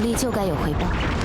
力就该有回报。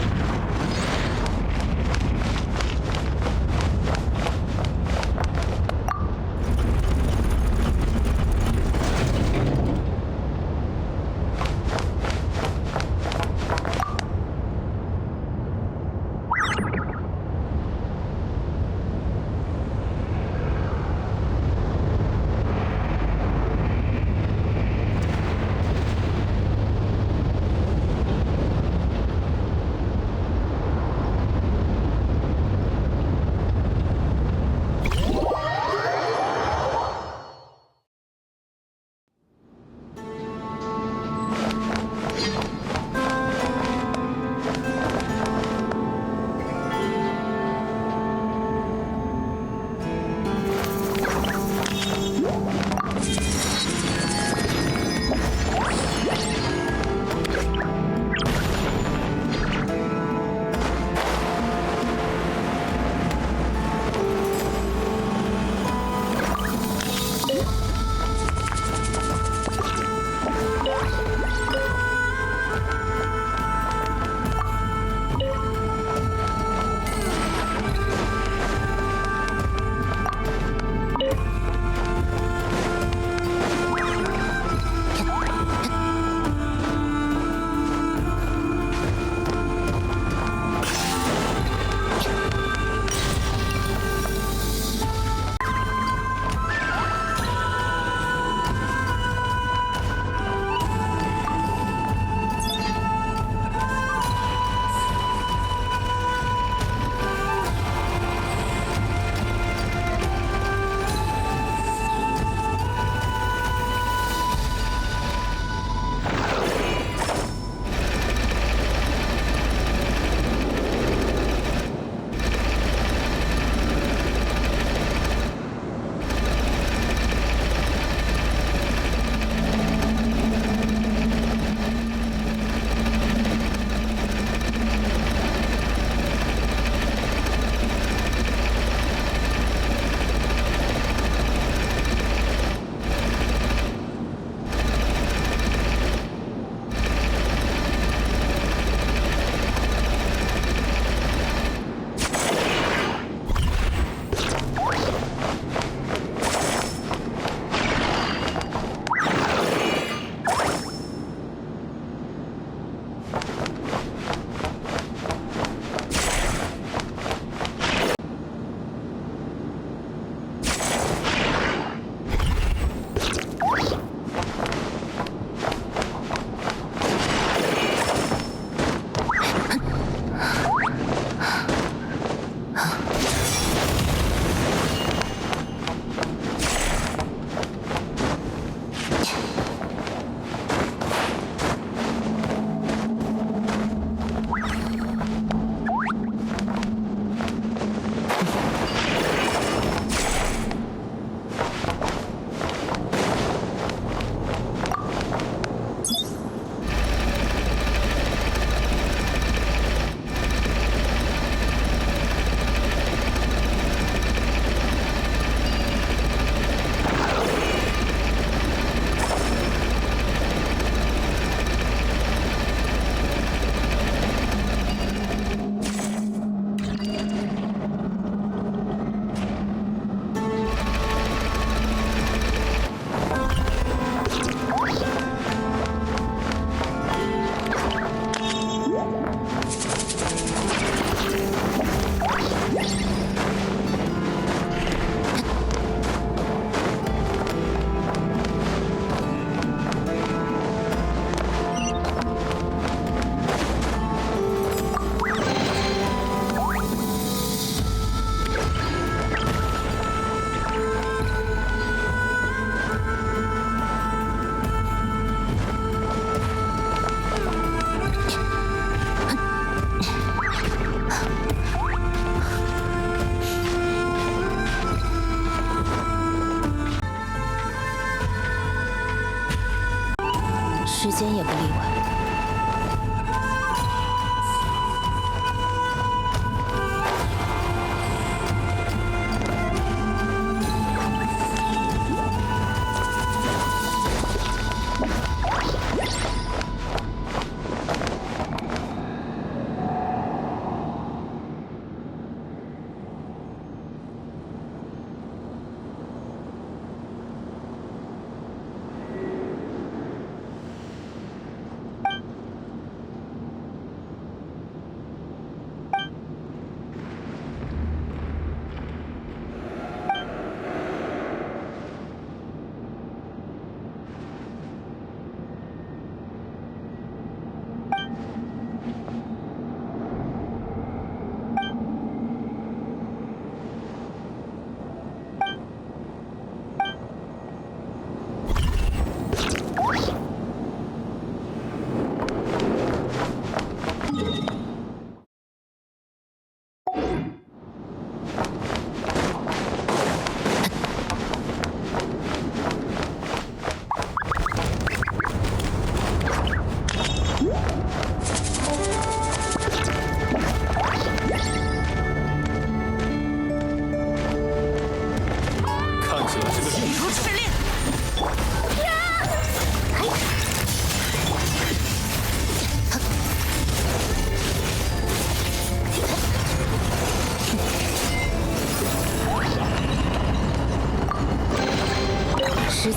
时间也不例外。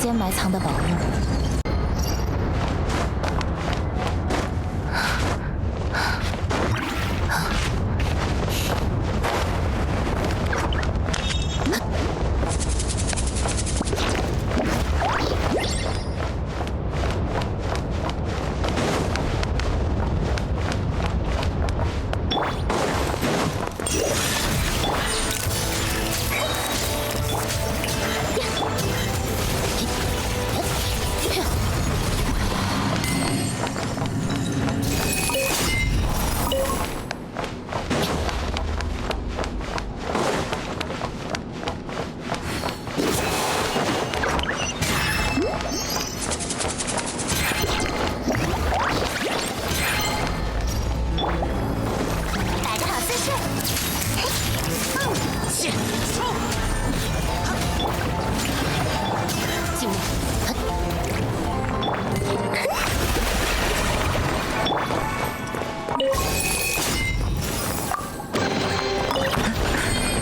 间埋藏的宝物。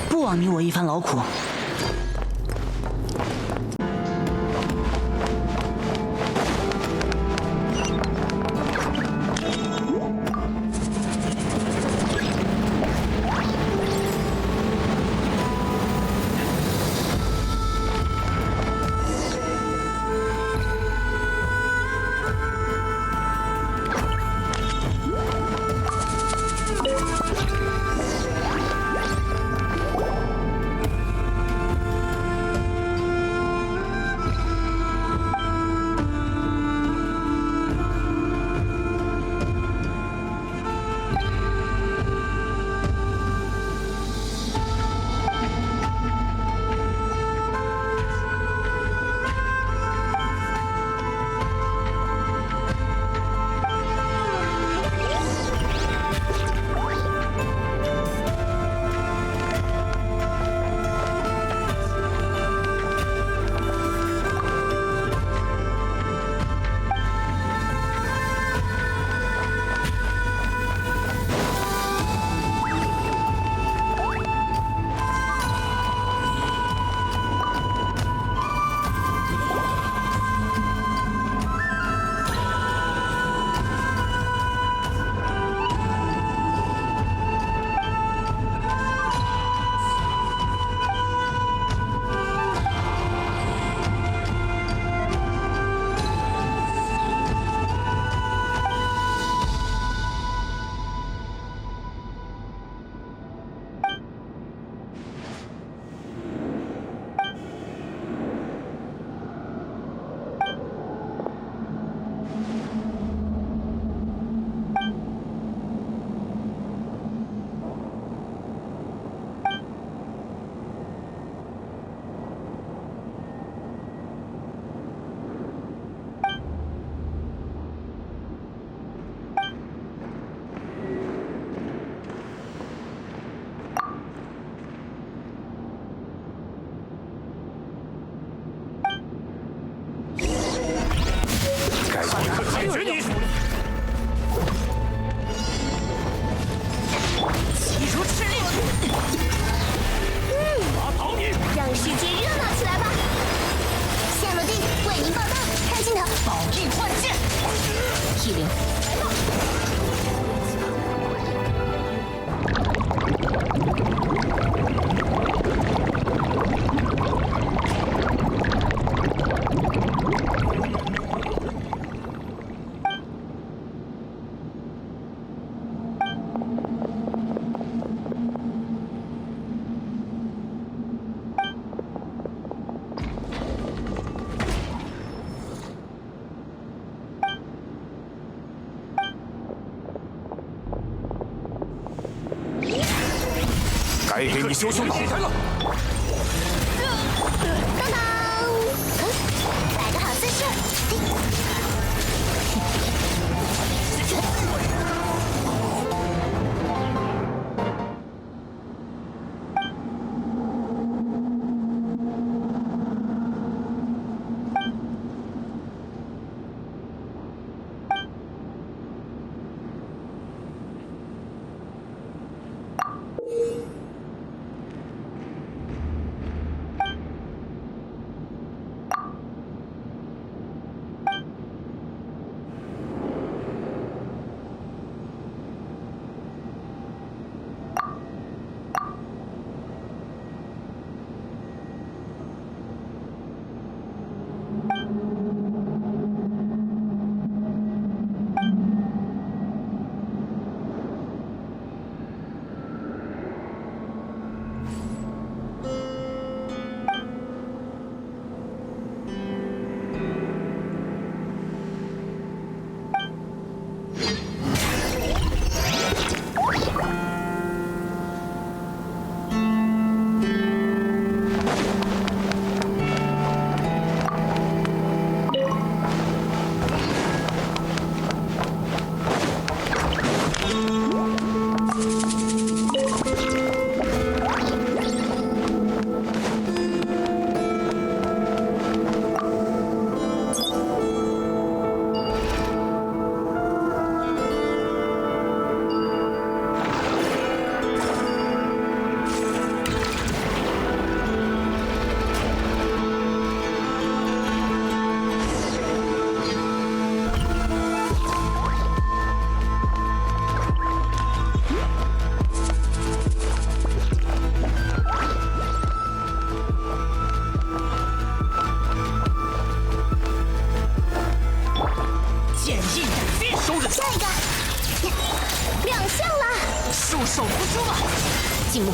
不枉你我一番劳苦。解决你！急如赤令！打倒你！让世界热闹起来吧！夏洛丁为您报道，看镜头，宝玉换剑！一流。该给你修修脑袋了。当当，来个好姿势。下一个，亮相了！束手无策吧！静默。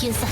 拼散。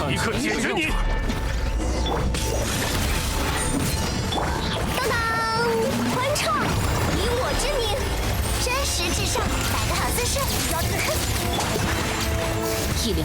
立刻解决你！当当，昆虫，以我之名，真实至上，摆个好姿势，一流。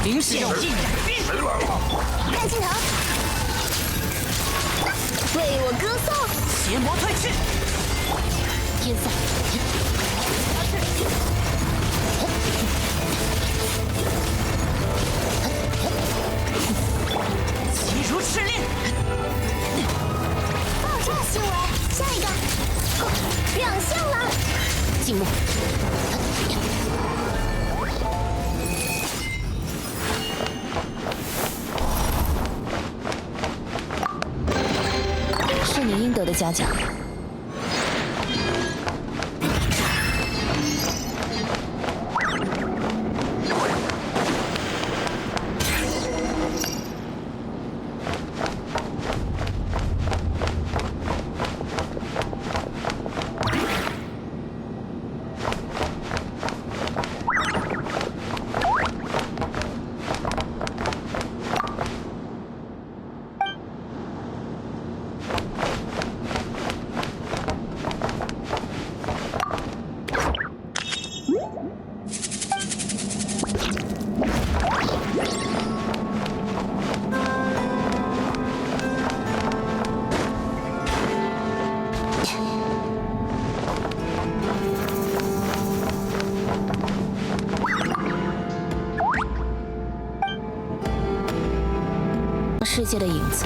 灵视要进改变，看镜头，为我歌颂。邪魔退去，天散。急如赤令。爆炸行为，下一个，亮相了。静默。是你应得的嘉奖。世界的影子，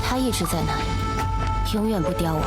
它一直在那里，永远不凋亡。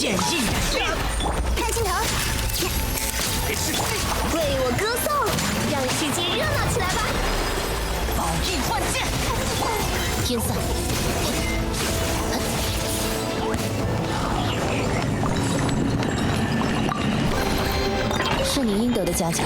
剑印染变，看镜头，为我歌颂，让世界热闹起来吧！宝印换剑，天散。是你应得的嘉奖。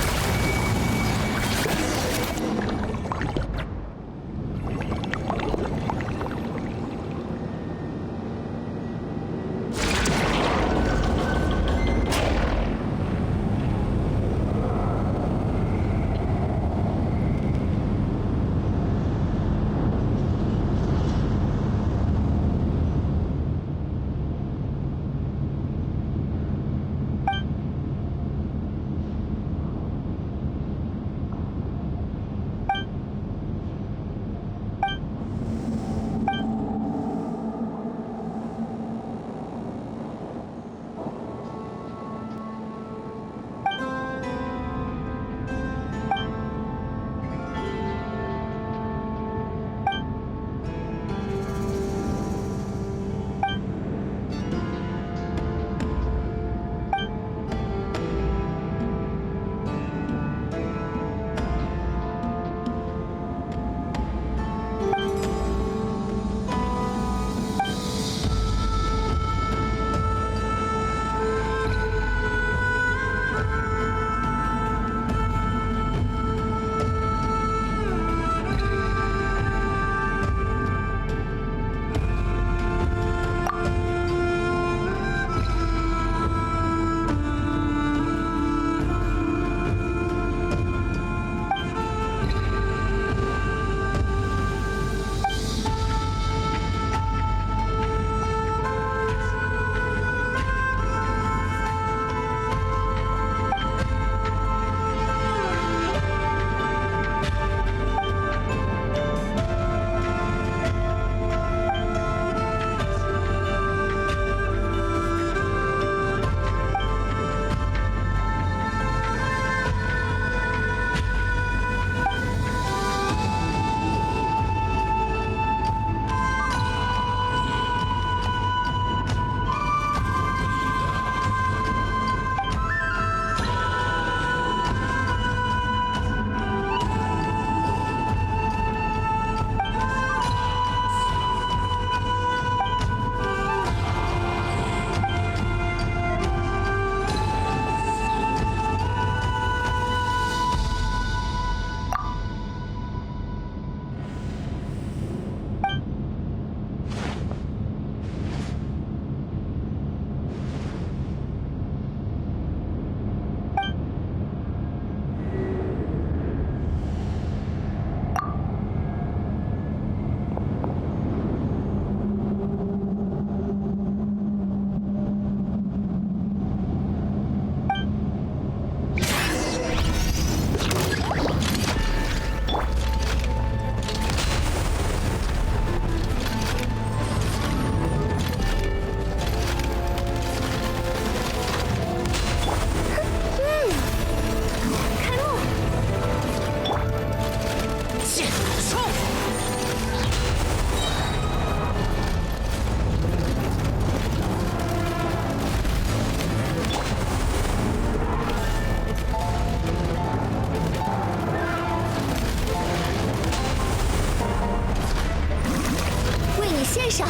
献上。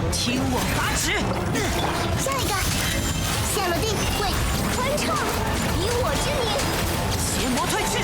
听我发旨！陷了地，为欢唱，以我之名，邪魔退去。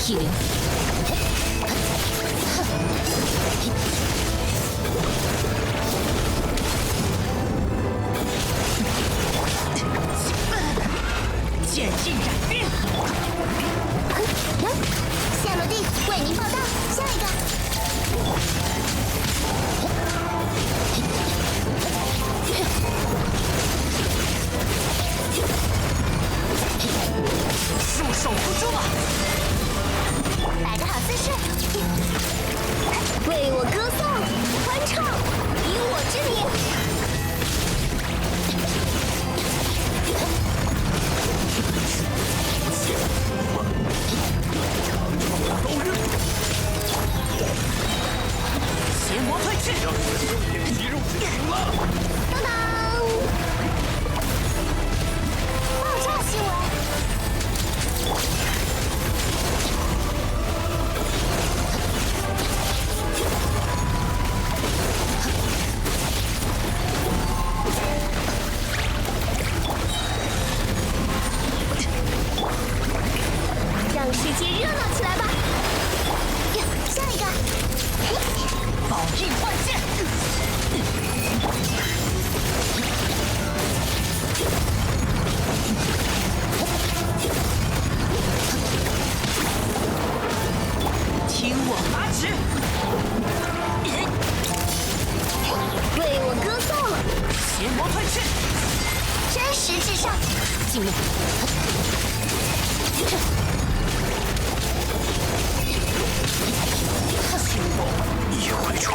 体灵。剑劲斩冰。下落地，为您报到。下一个。束手无捉。摆个好姿势，为我歌颂，欢唱，以我之名。邪魔退去。让神兽也一入之境了。当当！爆炸新闻。让世界热闹起来吧！下一个，宝印换剑。听我拔指。为我歌颂，邪魔退去。真实至上。静默。轻bom已回传。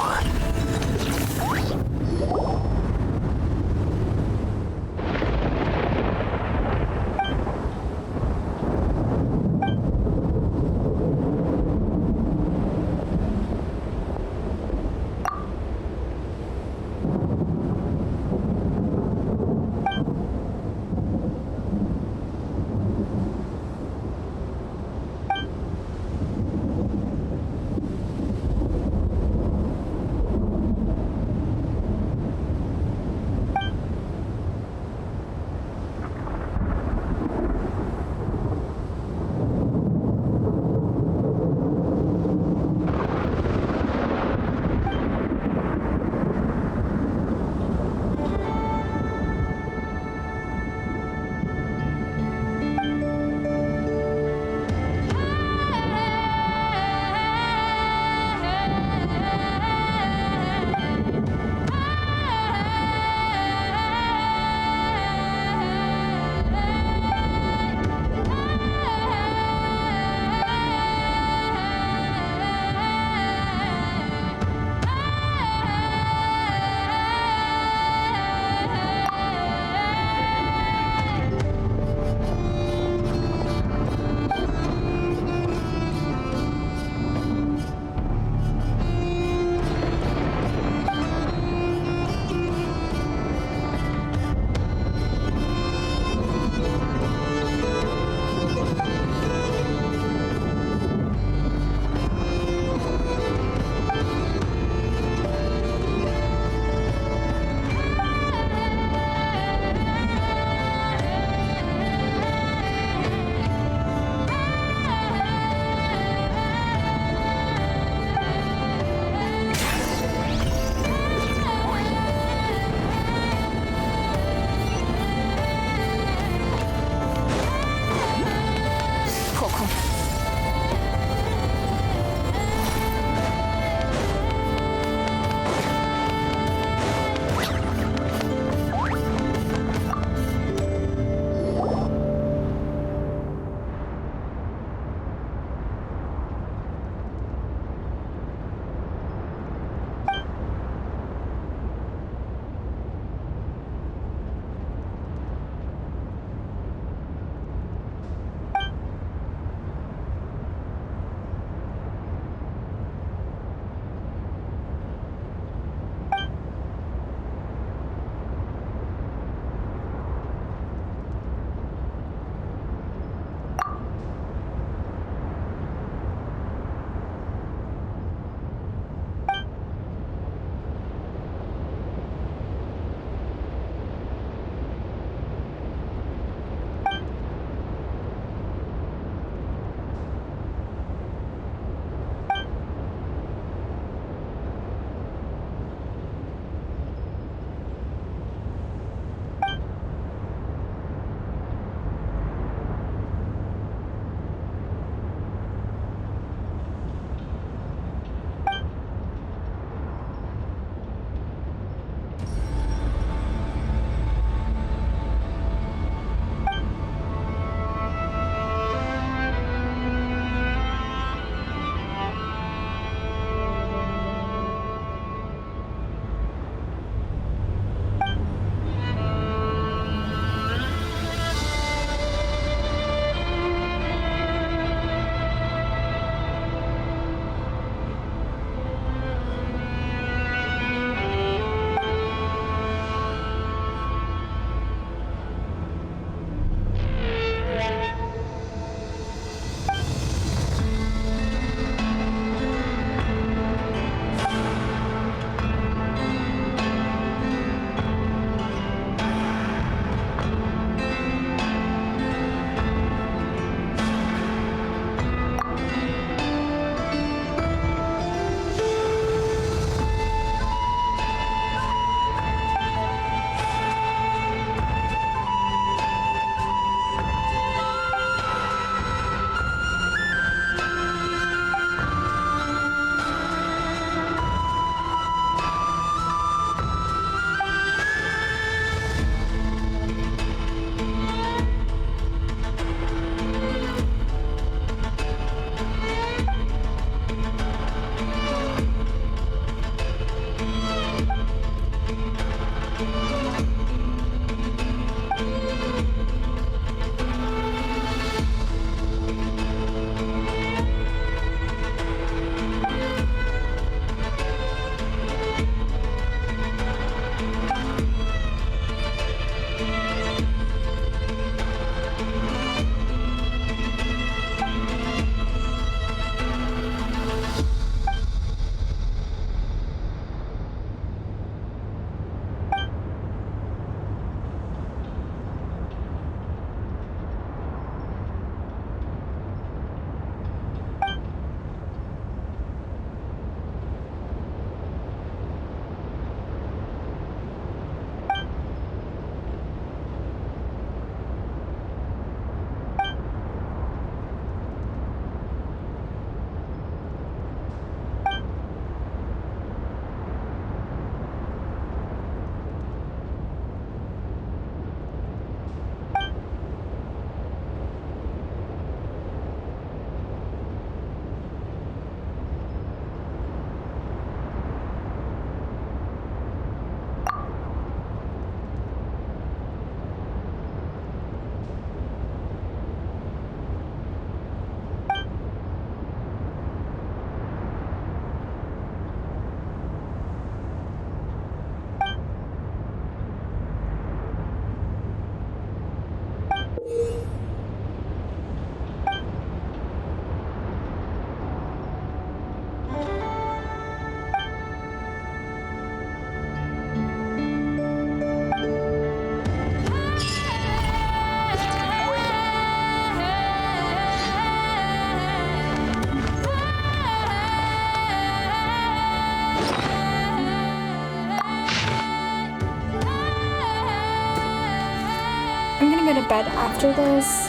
to bed after this.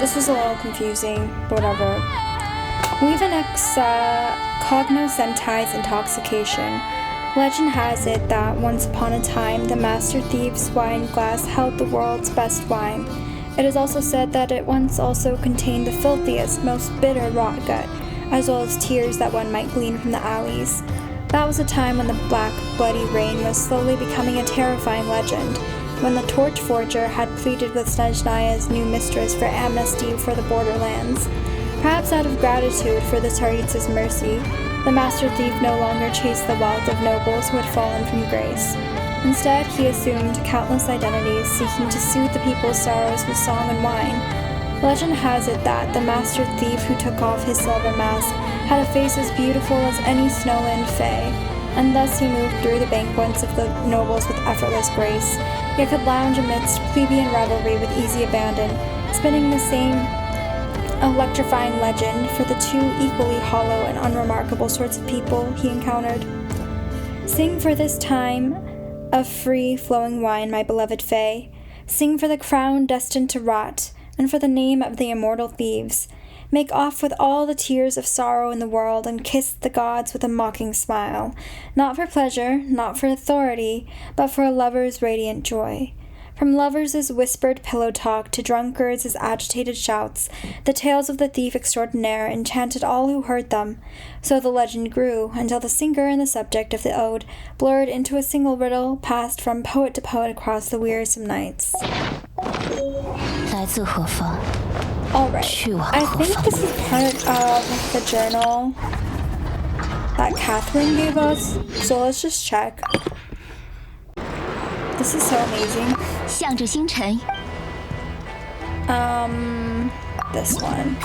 This was a little confusing, but whatever. Weavenex cognoscentize intoxication. Legend has it that once upon a time, the Master Thief's wine glass held the world's best wine. It is also said that it once also contained the filthiest, most bitter rot gut, as well as tears that one might glean from the alleys. That was a time when the black, bloody rain was slowly becoming a terrifying legend, when the Torch Forger had pleaded with Snezhnaya's new mistress for amnesty for the borderlands. Perhaps out of gratitude for the Tsaritsa's mercy, the Master Thief no longer chased the wealth of nobles who had fallen from grace. Instead, he assumed countless identities, seeking to soothe the people's sorrows with song and wine. Legend has it that the Master Thief who took off his silver mask had a face as beautiful as any snowland fae, and thus he moved through the banquets of the nobles with effortless grace, yet could lounge amidst plebeian revelry with easy abandon, spinning the same electrifying legend for the two equally hollow and unremarkable sorts of people he encountered. Sing for this time of free flowing wine, my beloved fae. Sing for the crown destined to rot, and for the name of the immortal thieves. Make off with all the tears of sorrow in the world, and kiss the gods with a mocking smile, not for pleasure, not for authority, but for a lover's radiant joy. From lovers' whispered pillow talk to drunkards' agitated shouts, the tales of the thief extraordinaire enchanted all who heard them. So the legend grew, until the singer and the subject of the ode blurred into a single riddle, passed from poet to poet across the wearisome nights. 来自何方？ Alright, 去往 I 何 think 方？ this is part of the journal that Catherine gave us, so let's just check. This is so amazing. 向着星辰， This one.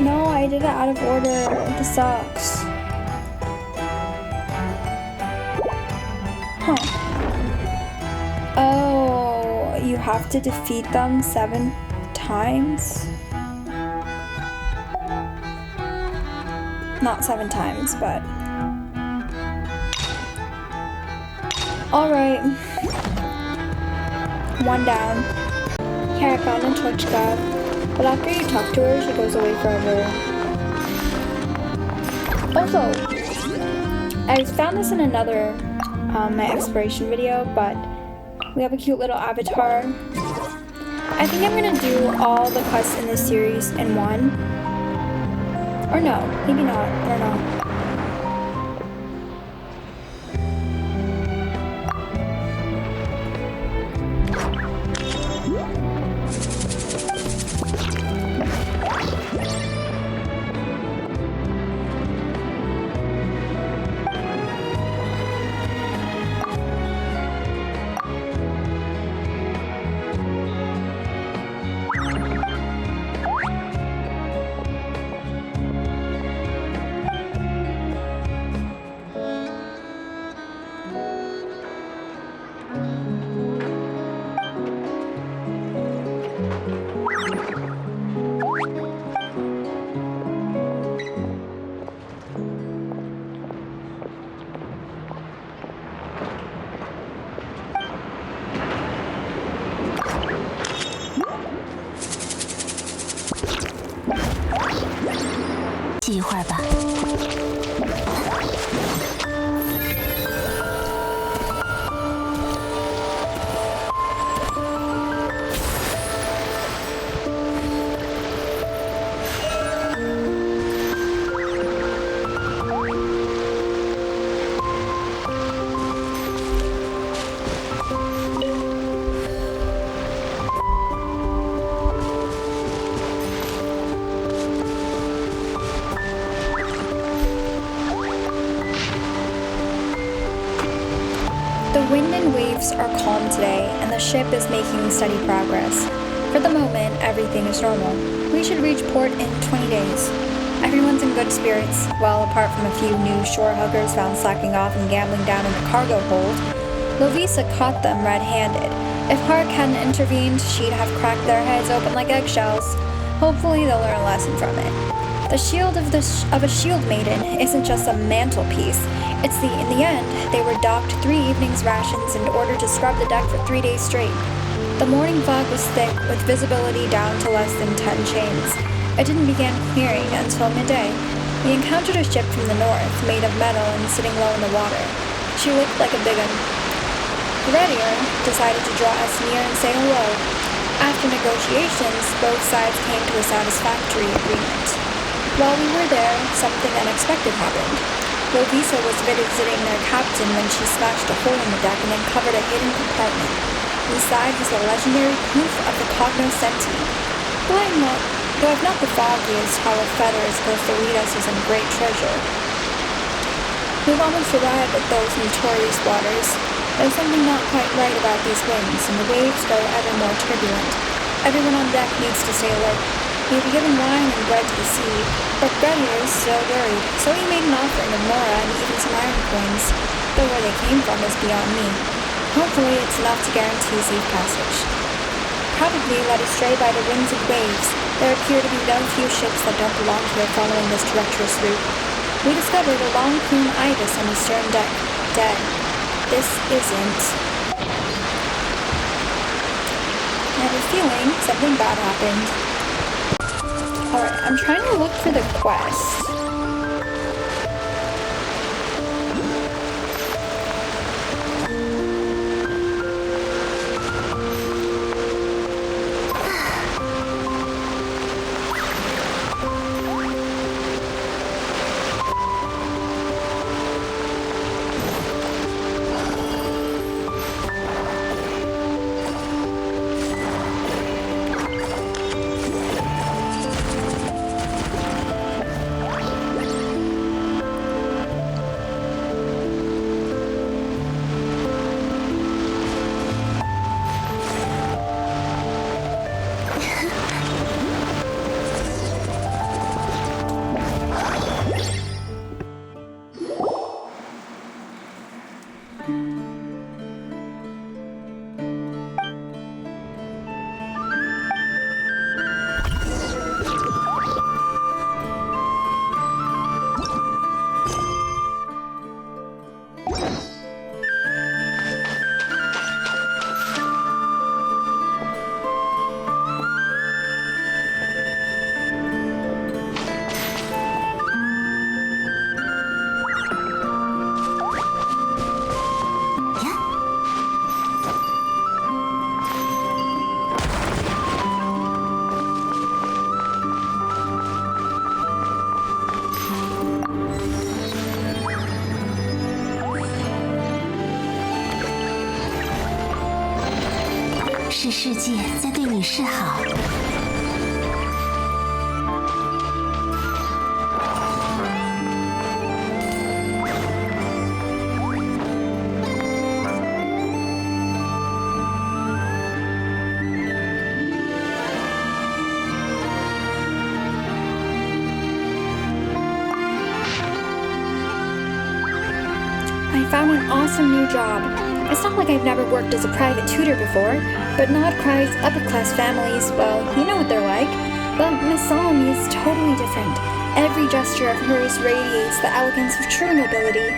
No, I did it out of order. This sucks. Huh. Oh, you have to defeat them 7 times? Not 7 times, but... Alright. 1 down. Here I found a torch god, but after you talk to her, she goes away forever. Also, I found this in another my exploration video, but we have a cute little avatar. I think I'm gonna do all the quests in this series in one. Or no, maybe not, I don't know.记一会儿吧。The wind and waves are calm today, and the ship is making steady progress. For the moment, everything is normal. We should reach port in 20 days. Everyone's in good spirits, well, apart from a few new shore huggers found slacking off and gambling down in the cargo hold. Lovisa caught them red-handed. If Hark hadn't intervened, she'd have cracked their heads open like eggshells. Hopefully they'll learn a lesson from it. The shield of a shield maiden isn't just a mantelpiece. In the end, they were docked 3 evenings' rations and ordered to scrub the deck for 3 days straight. The morning fog was thick, with visibility down to less than 10 chains. It didn't begin clearing until midday. We encountered a ship from the north, made of metal and sitting low in the water. She looked like a big one. The Redditor decided to draw us near and say hello. After negotiations, both sides came to a satisfactory agreement. While we were there, something unexpected happened. Lovisa was visiting their captain when she smashed a hole in the deck and uncovered a hidden compartment. Inside was a legendary proof of the cognoscenti. Though I've not the foggiest how a feather is supposed to lead us to some great treasure. We've almost arrived at those notorious waters. There's something not quite right about these winds, and the waves grow ever more turbulent. Everyone on deck needs to stay alert. We've given wine and bread to the sea, but Redditor is still worried, so he made an offering of Mora and even some iron coins, though where they came from is beyond me. Hopefully it's enough to guarantee safe passage. Probably led astray by the winds and waves, there appear to be no few ships that don't belong here following this treacherous route. We discovered a long plume ibis on the stern deck, dead. This isn't. I have a feeling something bad happened. Alright, I'm trying to look for the quest.是世界在对你示好。I found an awesome new job. It's not like I've never worked as a private tutor before, but Nod-Krai's upper-class families, well, you know what they're like. But Miss Salome is totally different. Every gesture of hers radiates the elegance of true nobility.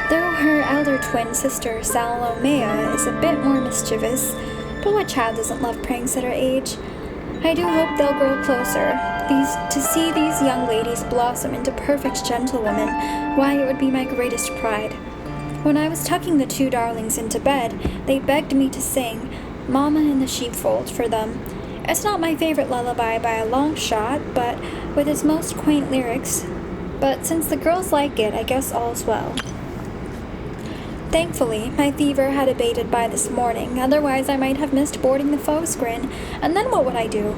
Though her elder twin sister, Salomea, is a bit more mischievous, but what child doesn't love pranks at her age? I do hope they'll grow closer. To see these young ladies blossom into perfect gentlewomen, why, it would be my greatest pride. When I was tucking the two darlings into bed, they begged me to sing Mama in the Sheepfold for them. It's not my favorite lullaby by a long shot, but with its most quaint lyrics. But since the girls like it, I guess all's well. Thankfully, my fever had abated by this morning, otherwise I might have missed boarding the Fosgrin, and then what would I do?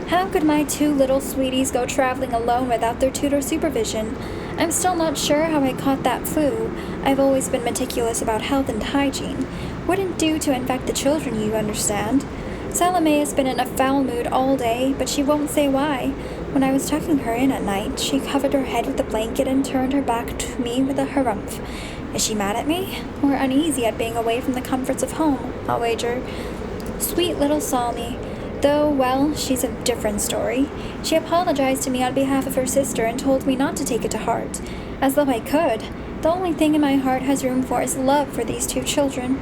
How could my two little sweeties go traveling alone without their tutor supervision? I'm still not sure how I caught that flu. I've always been meticulous about health and hygiene. Wouldn't do to infect the children, you understand. Salome has been in a foul mood all day, but she won't say why. When I was tucking her in at night, she covered her head with a blanket and turned her back to me with a harumph. Is she mad at me? Or uneasy at being away from the comforts of home, I'll wager. Sweet little Salome. Though, well, she's a different story. She apologized to me on behalf of her sister and told me not to take it to heart. As though I could. The only thing in my heart has room for is love for these two children.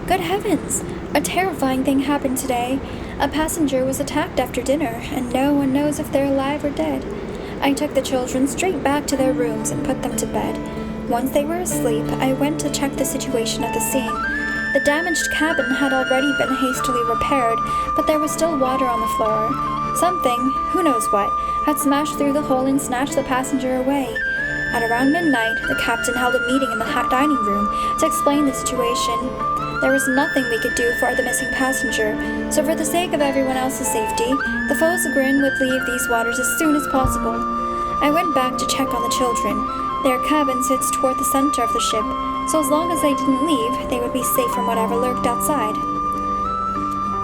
Good heavens! A terrifying thing happened today. A passenger was attacked after dinner, and no one knows if they're alive or dead. I took the children straight back to their rooms and put them to bed. Once they were asleep, I went to check the situation at the scene. The damaged cabin had already been hastily repaired, but there was still water on the floor. Something, who knows what, had smashed through the hole and snatched the passenger away. At around midnight, the captain held a meeting in the dining room to explain the situation. There was nothing we could do for the missing passenger, so for the sake of everyone else's safety, the Fosagrin would leave these waters as soon as possible. I went back to check on the children. Their cabin sits toward the center of the ship, so as long as they didn't leave, they would be safe from whatever lurked outside.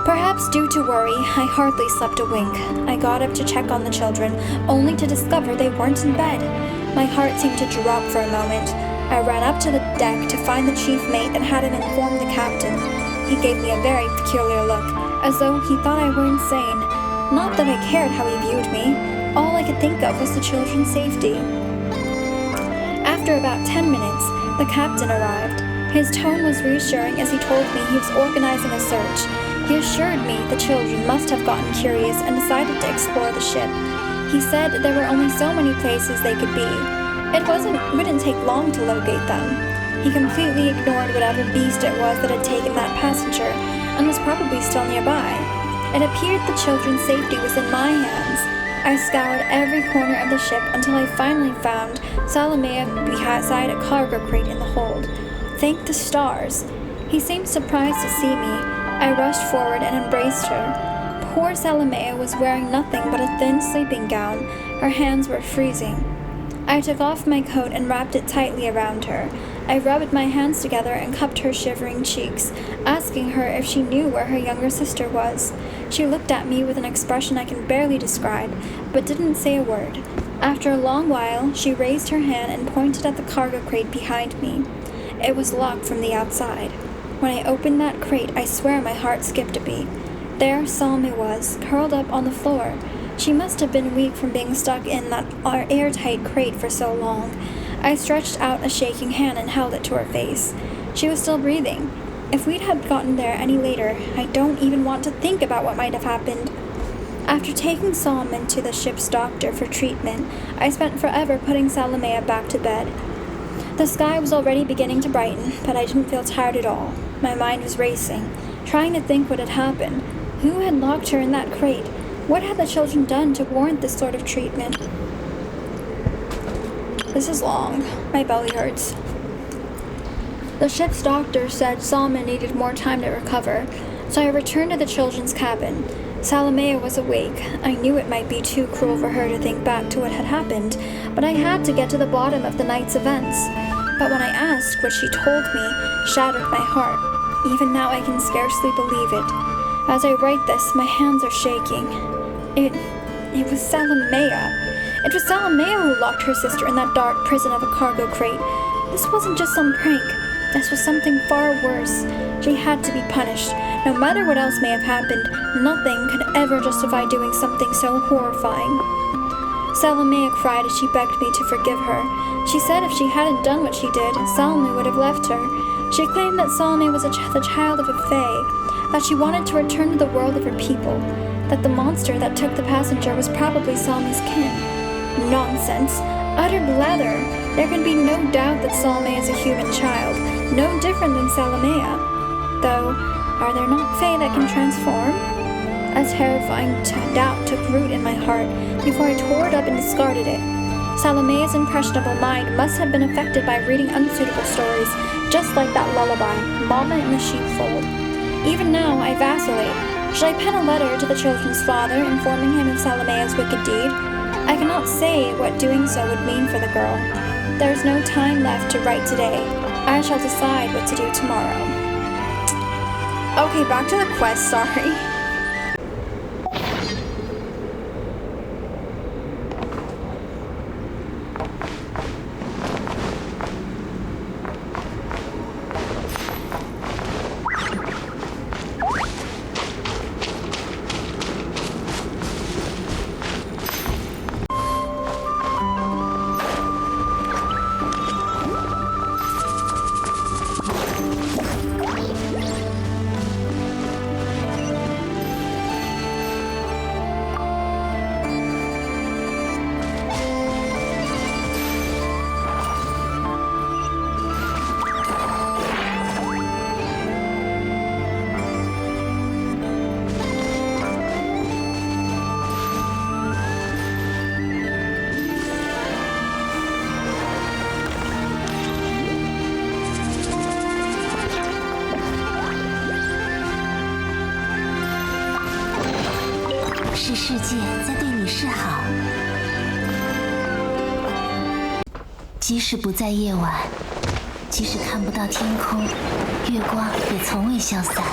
Perhaps due to worry, I hardly slept a wink. I got up to check on the children, only to discover they weren't in bed. My heart seemed to drop for a moment. I ran up to the deck to find the chief mate and had him inform the captain. He gave me a very peculiar look, as though he thought I were insane. Not that I cared how he viewed me. All I could think of was the children's safety. After about 10 minutes, the captain arrived. His tone was reassuring as he told me he was organizing a search. He assured me the children must have gotten curious and decided to explore the ship. He said there were only so many places they could be. It wouldn't take long to locate them. He completely ignored whatever beast it was that had taken that passenger and was probably still nearby. It appeared the children's safety was in my hands. I scoured every corner of the ship until I finally found Salamea beside a cargo crate in the hold. Thank the stars! He seemed surprised to see me. I rushed forward and embraced her. Poor Salamea was wearing nothing but a thin sleeping gown. Her hands were freezing. I took off my coat and wrapped it tightly around her. I rubbed my hands together and cupped her shivering cheeks, asking her if she knew where her younger sister was. She looked at me with an expression I can barely describe, but didn't say a word. After a long while, she raised her hand and pointed at the cargo crate behind me. It was locked from the outside. When I opened that crate, I swear my heart skipped a beat. There Salome was, curled up on the floor. She must have been weak from being stuck in that airtight crate for so long. I stretched out a shaking hand and held it to her face. She was still breathing. If we'd have gotten there any later, I don't even want to think about what might have happened. After taking Solomon to the ship's doctor for treatment, I spent forever putting Salamea back to bed. The sky was already beginning to brighten, but I didn't feel tired at all. My mind was racing, trying to think what had happened. Who had locked her in that crate? What had the children done to warrant this sort of treatment? This is long. My belly hurts. The ship's doctor said Solomon needed more time to recover, so I returned to the children's cabin. Salamea was awake. I knew it might be too cruel for her to think back to what had happened, but I had to get to the bottom of the night's events. But when I asked, what she told me shattered my heart. Even now I can scarcely believe it. As I write this, my hands are shaking. It was Salamea. It was Salamea who locked her sister in that dark prison of a cargo crate. This wasn't just some prank. This was something far worse. She had to be punished. No matter what else may have happened, nothing could ever justify doing something so horrifying. Salamea cried as she begged me to forgive her. She said if she hadn't done what she did, Salome would have left her. She claimed that Salome was the child of a fae, that she wanted to return to the world of her people, that the monster that took the passenger was probably Salome's kin. Nonsense! Utter blather! There can be no doubt that Salome is a human child, no different than Salamea. Though, are there not fae that can transform? A terrifying doubt took root in my heart before I tore it up and discarded it. Salomea's impressionable mind must have been affected by reading unsuitable stories, just like that lullaby, Mama in the Sheepfold. Even now, I vacillate. Should I pen a letter to the children's father, informing him of Salomea's wicked deed? I cannot say what doing so would mean for the girl. There is no time left to write today. I shall decide what to do tomorrow. Okay, back to the quest, sorry. 世界在对你示好。即使不在夜晚，即使看不到天空，月光也从未消散。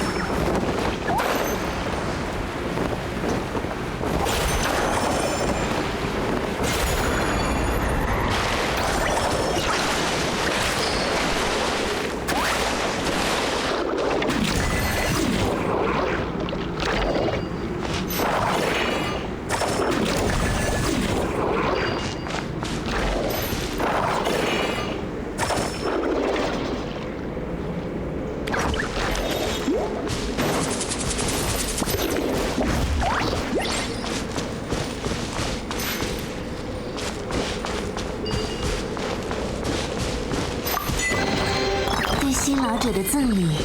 新老者的赠礼。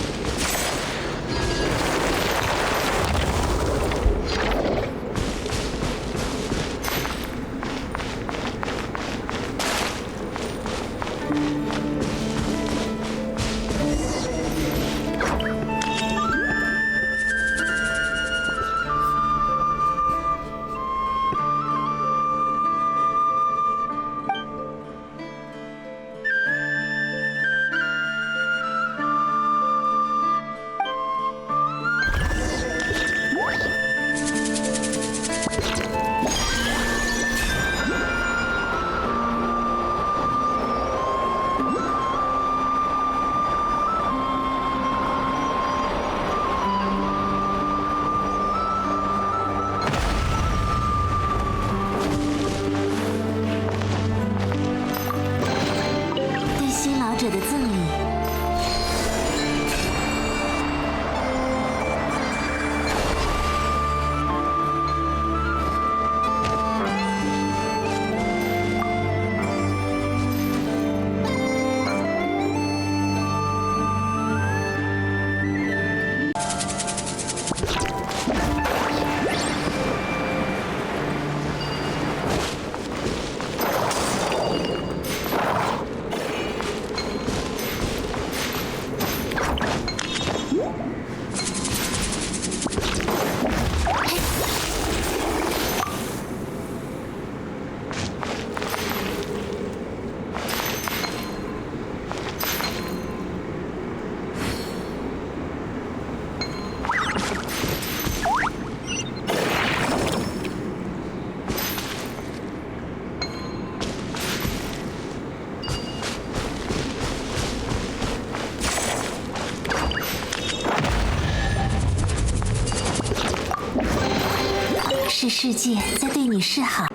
是世界在对你示好。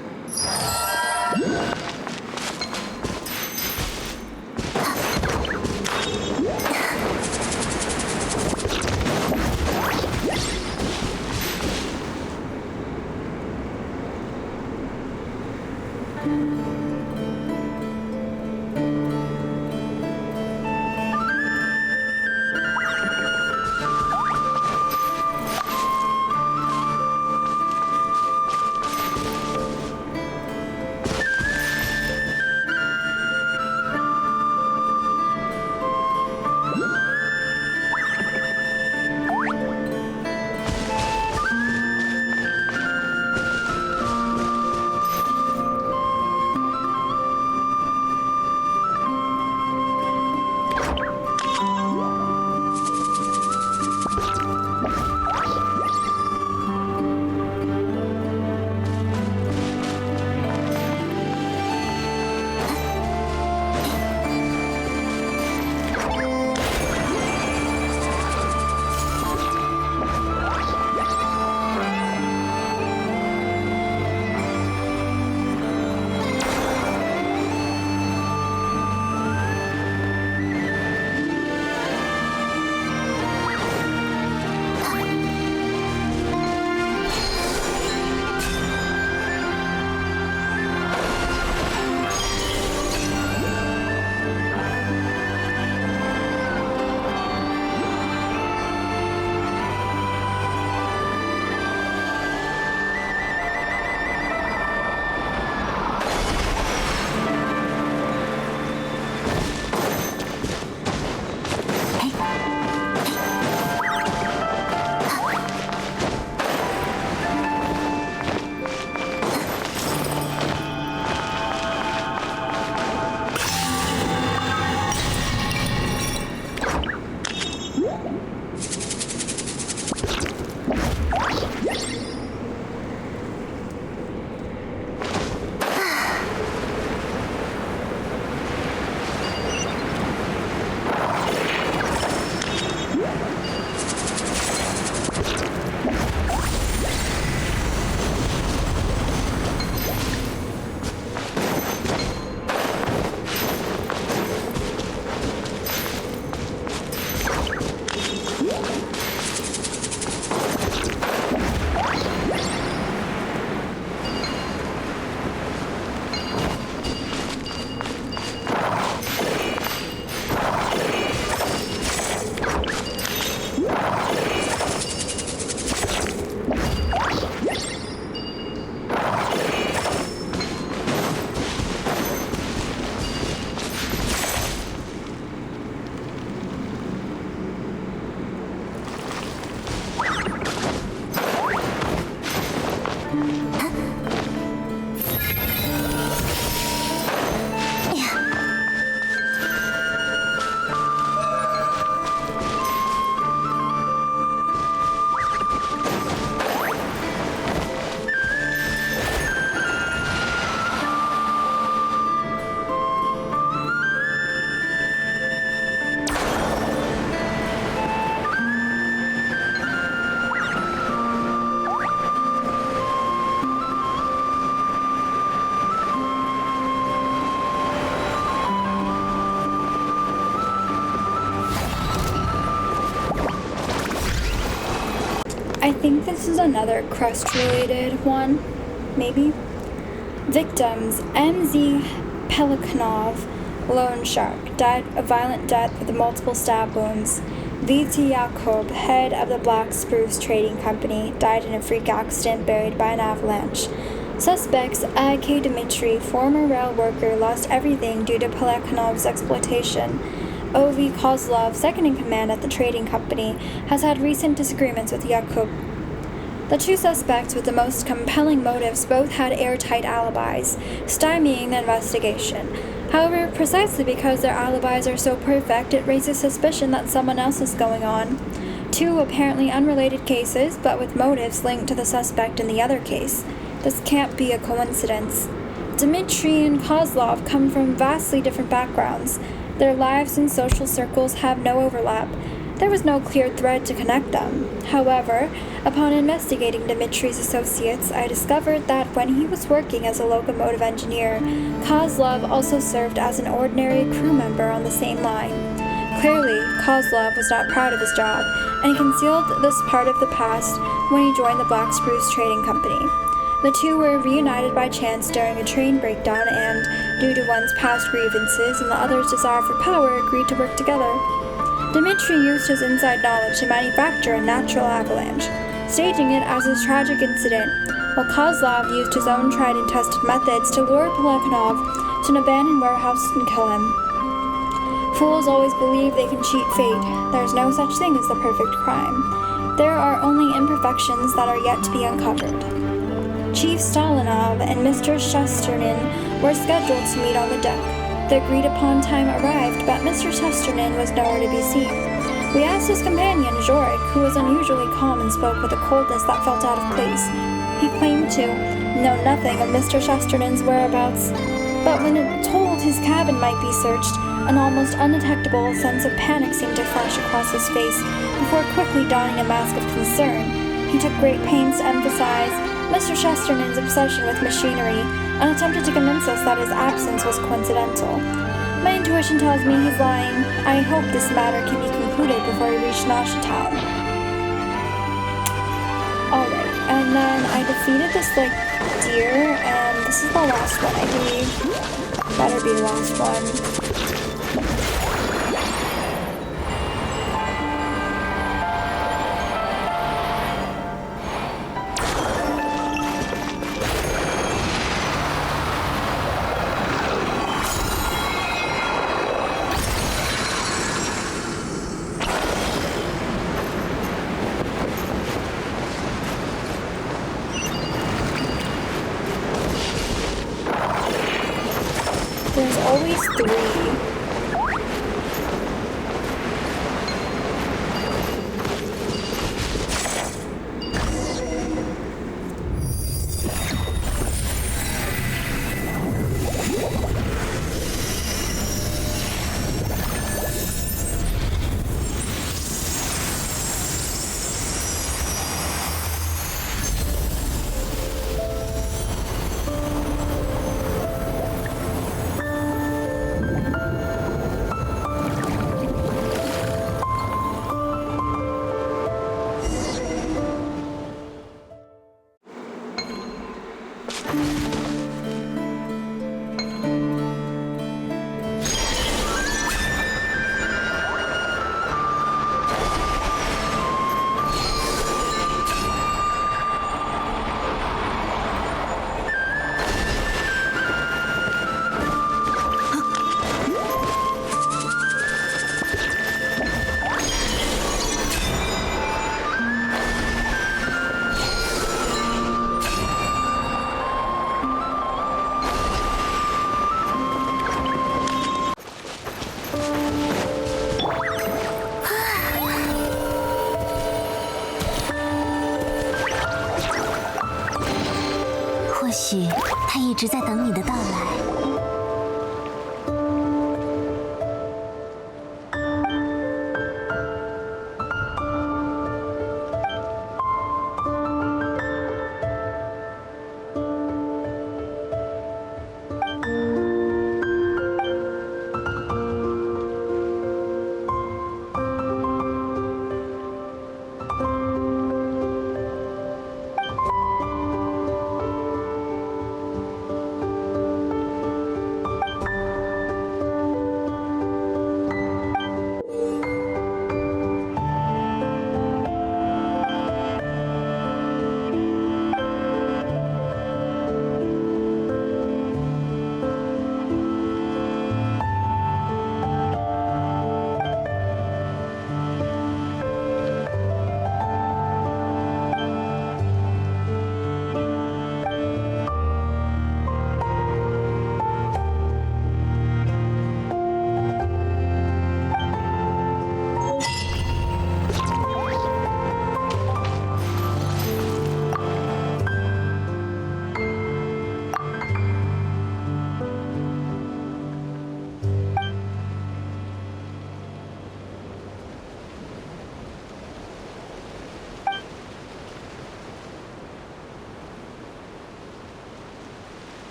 I think this is another crust-related one, maybe. Victims: MZ Pelikanov, loan shark, died a violent death with multiple stab wounds. VT Yakub, head of the Black Spruce Trading Company, died in a freak accident buried by an avalanche. Suspects: IK Dmitry, former rail worker, lost everything due to Pelikanov's exploitation. OV Kozlov, second in command at the trading company, has had recent disagreements with Yakub. The two suspects with the most compelling motives both had airtight alibis, stymieing the investigation. However, precisely because their alibis are so perfect, it raises suspicion that someone else is going on. Two apparently unrelated cases, but with motives linked to the suspect in the other case. This can't be a coincidence. Dmitry and Kozlov come from vastly different backgrounds. Their lives and social circles have no overlap. There was no clear thread to connect them. However, upon investigating Dmitry's associates, I discovered that when he was working as a locomotive engineer, Kozlov also served as an ordinary crew member on the same line. Clearly, Kozlov was not proud of his job, and he concealed this part of the past when he joined the Black Spruce Trading Company. The two were reunited by chance during a train breakdown and, due to one's past grievances and the other's desire for power, agreed to work together. Dmitry used his inside knowledge to manufacture a natural avalanche, staging it as a tragic incident, while Kozlov used his own tried and tested methods to lure Pelikanov to an abandoned warehouse and kill him. Fools always believe they can cheat fate. There is no such thing as the perfect crime. There are only imperfections that are yet to be uncovered. Chief Stalinov and Mr. Shesternin were scheduled to meet on the deck. The agreed-upon time arrived, but Mr. Shesternin was nowhere to be seen. We asked his companion, Zhorik, who was unusually calm and spoke with a coldness that felt out of place. He claimed to know nothing of Mr. Shesternin's whereabouts, but when told his cabin might be searched, an almost undetectable sense of panic seemed to flash across his face before quickly donning a mask of concern. He took great pains to emphasize Mr. Shesternin's obsession with machinery and attempted to convince us that his absence was coincidental. My intuition tells me he's lying. I hope this matter can be concluded before we reach Neustadt. Alright, and then I defeated this, deer, and this is the last one, I believe. Better be the last one. There's always three.或许他一直在等你的到来。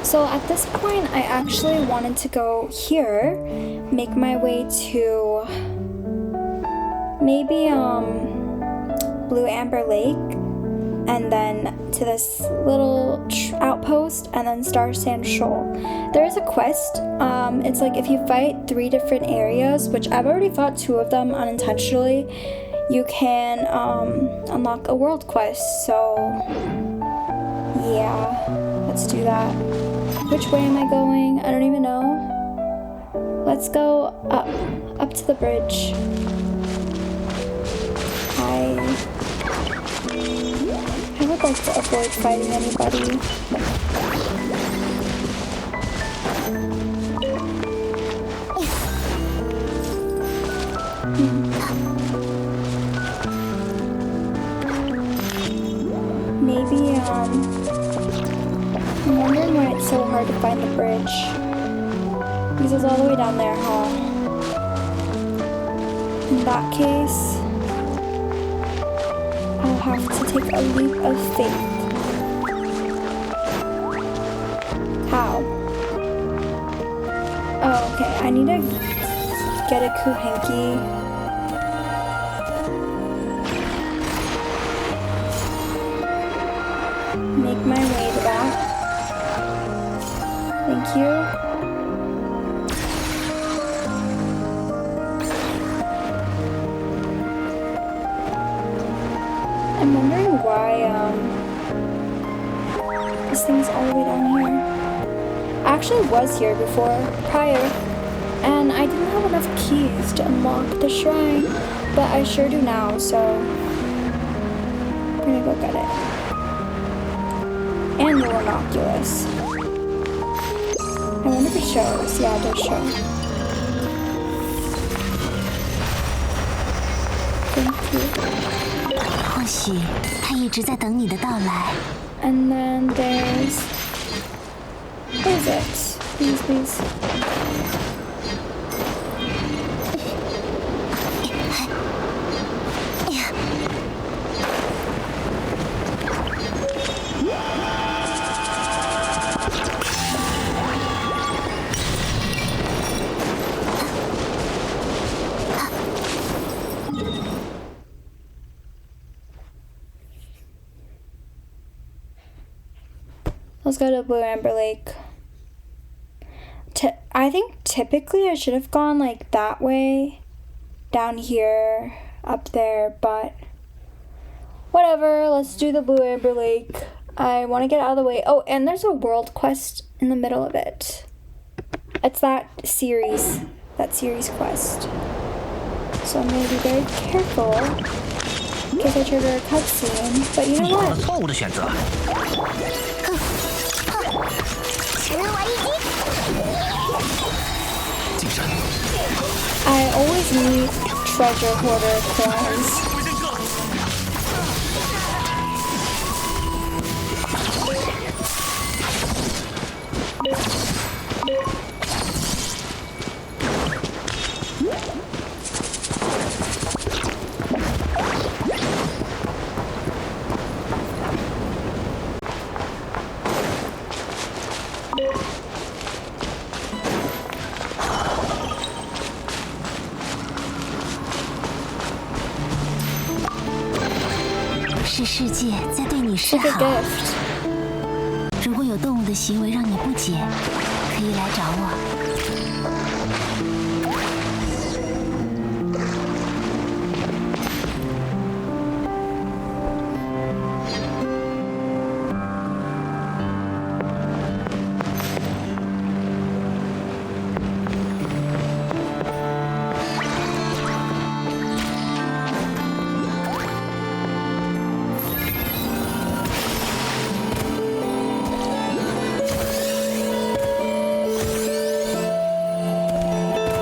So at this point, I actually wanted to go here, make my way to maybe Blue Amber Lake, and then to this little outpost, and then Star Sand Shoal. There is a quest. It's like if you fight 3 different areas, which I've already fought 2 of them unintentionally, you can unlock a world quest. So yeah, let's do that. Which way am I going? I don't even know. Let's go up to the bridge. I would like to avoid fighting anybody. Maybe, I'm wondering why it's so hard to find the bridge. Because it's all the way down there, huh? In that case, I'll have to take a leap of faith. How? Oh, okay. I need to get a Kuhenki. Make my way to that. Thank you. I'm wondering why this thing's all the way down here. I actually was here before, prior, and I didn't have enough keys to unlock the shrine, but I sure do now, so I'm gonna go get it. And the Rhinoculus. I wonder if it shows. Yeah, it does show. Thank you. 或许他一直在等你的到来。 And then there's... What is it? Please. Let's go to Blue Amber Lake. I think typically I should have gone like that way, down here, up there, but whatever, let's do the Blue Amber Lake. I want to get out of the way. Oh, and there's a world quest in the middle of it. It's that series quest. So I'm going to be very careful in case I trigger a cutscene, but you know what? I always need treasure hoarder coins. Like a gift. 如果有动物的行为让你不解，可以来找我。 I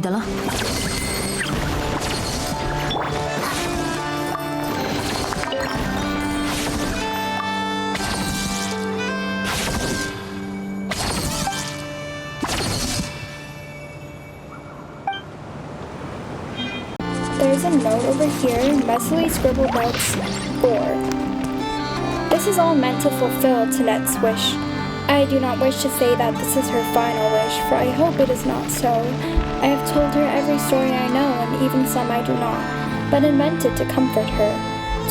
的了。There's a note over here, messily scribbled notes 4. This is all meant to fulfill Tanette's wish. I do not wish to say that this is her final wish, for I hope it is not so. I have told her every story I know, and even some I do not, but invented to comfort her.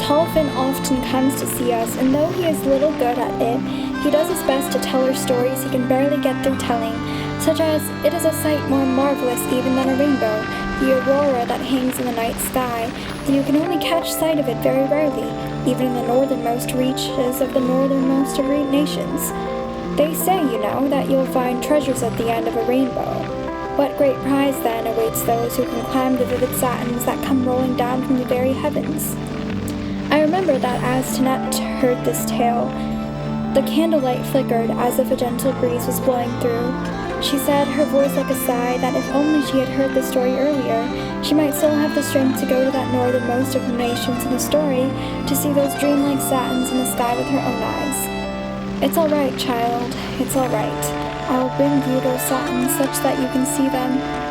Tolfin often comes to see us, and though he is little good at it, he does his best to tell her stories he can barely get through telling, such as, it is a sight more marvelous even than a rainbow, the aurora that hangs in the night sky, that you can only catch sight of it very rarely, even in the northernmost reaches of the northernmost of nations. They say, you know, that you'll find treasures at the end of a rainbow. What great prize, then, awaits those who can climb the vivid satins that come rolling down from the very heavens? I remember that as Tanette heard this tale, the candlelight flickered as if a gentle breeze was blowing through. She said, her voice like a sigh, that if only she had heard the story earlier, she might still have the strength to go to that northernmost of nations in the story to see those dreamlike satins in the sky with her own eyes. It's all right, child. It's all right. I'll bring you those satins such that you can see them.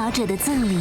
老者的赠礼。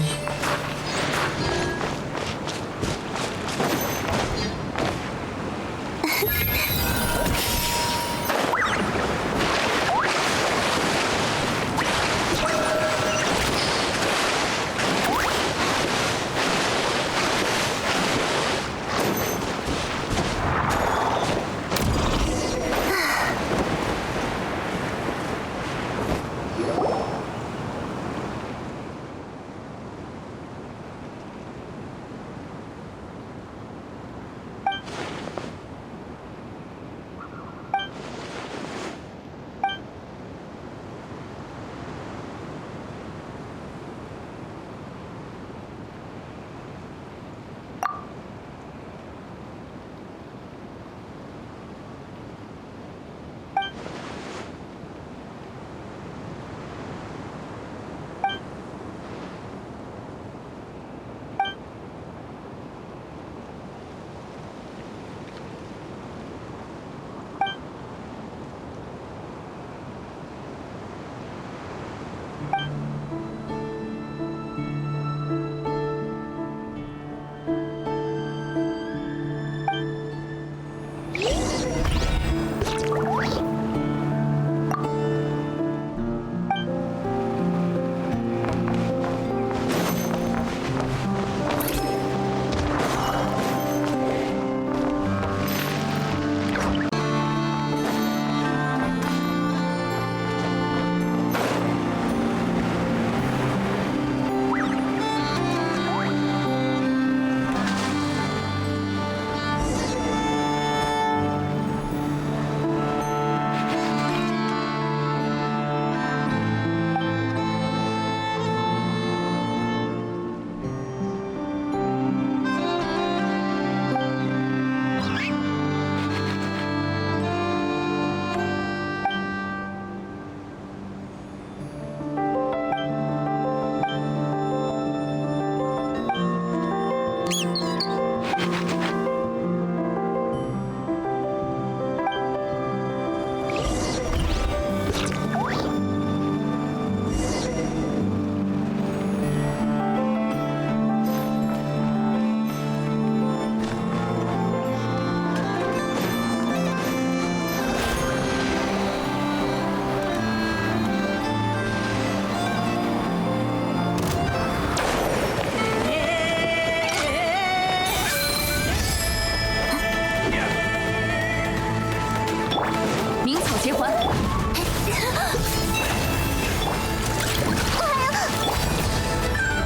结环，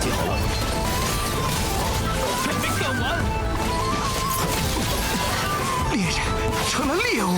接好了，还没干完，猎人成了猎物。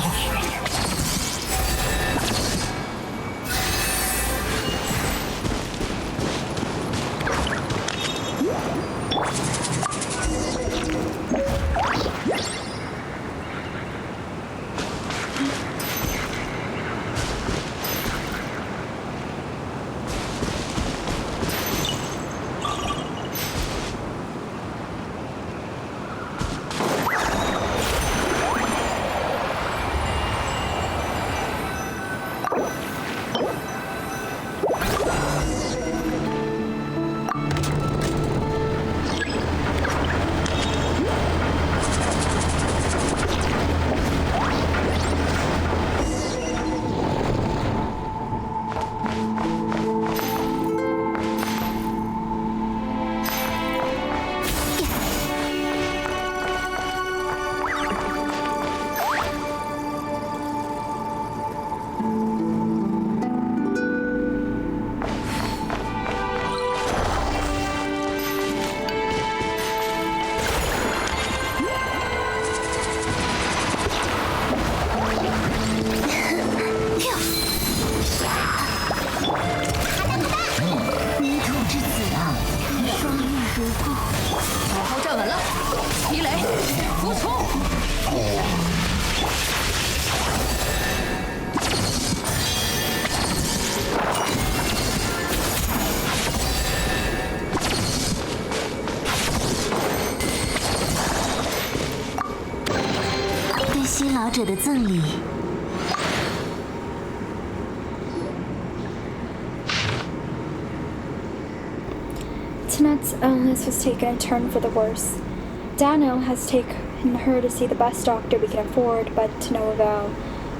新老者的赠礼。Ned's illness has taken a turn for the worse. Daniel has taken her to see the best doctor we can afford, but to no avail.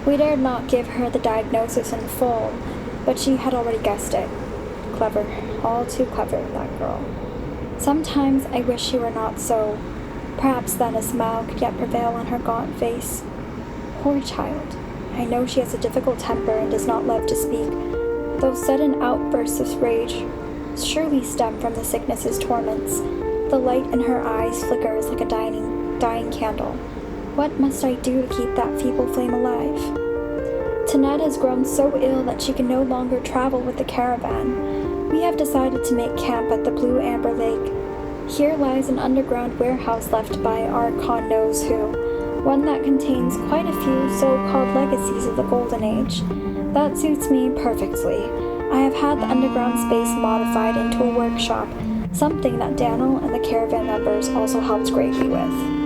We dared not give her the diagnosis in full, but she had already guessed it. Clever, all too clever, that girl. Sometimes I wish she were not so. Perhaps then a smile could yet prevail on her gaunt face. Poor child. I know she has a difficult temper and does not love to speak. Those sudden outbursts of rage surely stem from the sickness's torments. The light in her eyes flickers like a dying candle. What must I do to keep that feeble flame alive? Ned has grown so ill that she can no longer travel with the caravan. We have decided to make camp at the Blue Amber Lake. Here lies an underground warehouse left by our Khan knows who, one that contains quite a few so-called legacies of the Golden Age. That suits me perfectly. I have had the underground space modified into a workshop, something that Daniel and the caravan members also helped greatly with.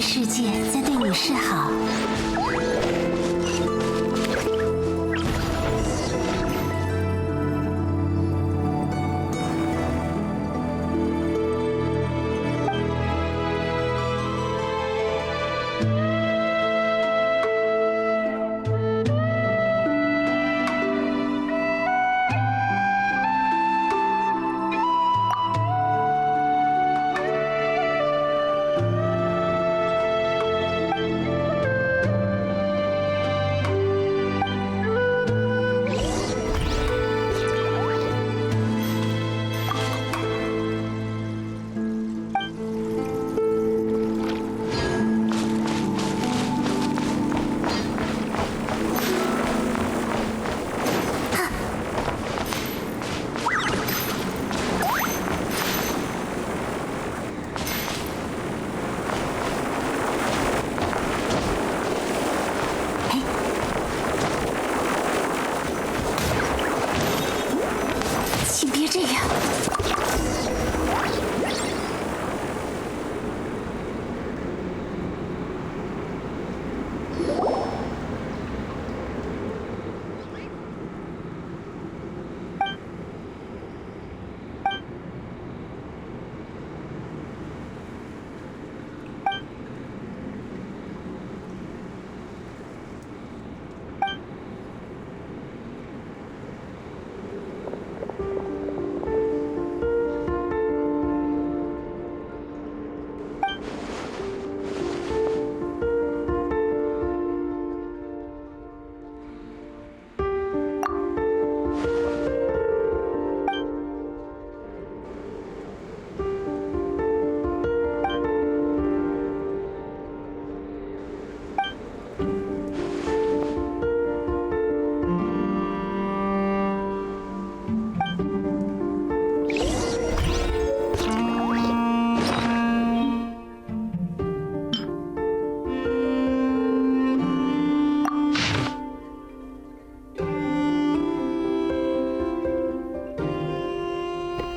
世界在对你示好。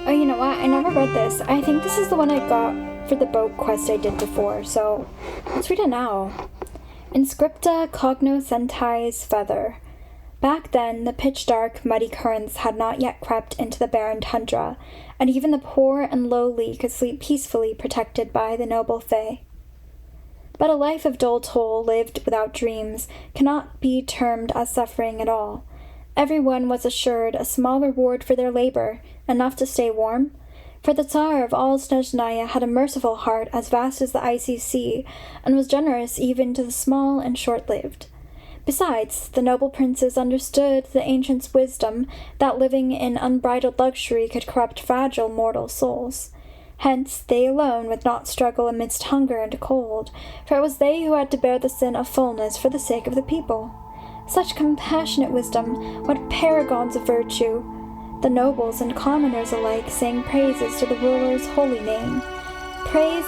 Oh, you know what? I never read this. I think this is the one I got for the boat quest I did before, so let's read it now. Inscripta cognoscenti's feather. Back then, the pitch-dark, muddy currents had not yet crept into the barren tundra, and even the poor and lowly could sleep peacefully protected by the noble fae. But a life of dull toil lived without dreams cannot be termed as suffering at all. Everyone was assured a small reward for their labor, enough to stay warm, for the Tsar of all Snezhnaya had a merciful heart as vast as the icy sea, and was generous even to the small and short-lived. Besides, the noble princes understood the ancients' wisdom that living in unbridled luxury could corrupt fragile mortal souls. Hence, they alone would not struggle amidst hunger and cold, for it was they who had to bear the sin of fullness for the sake of the people. Such compassionate wisdom, what paragons of virtue! The nobles and commoners alike sang praises to the ruler's holy name. Praise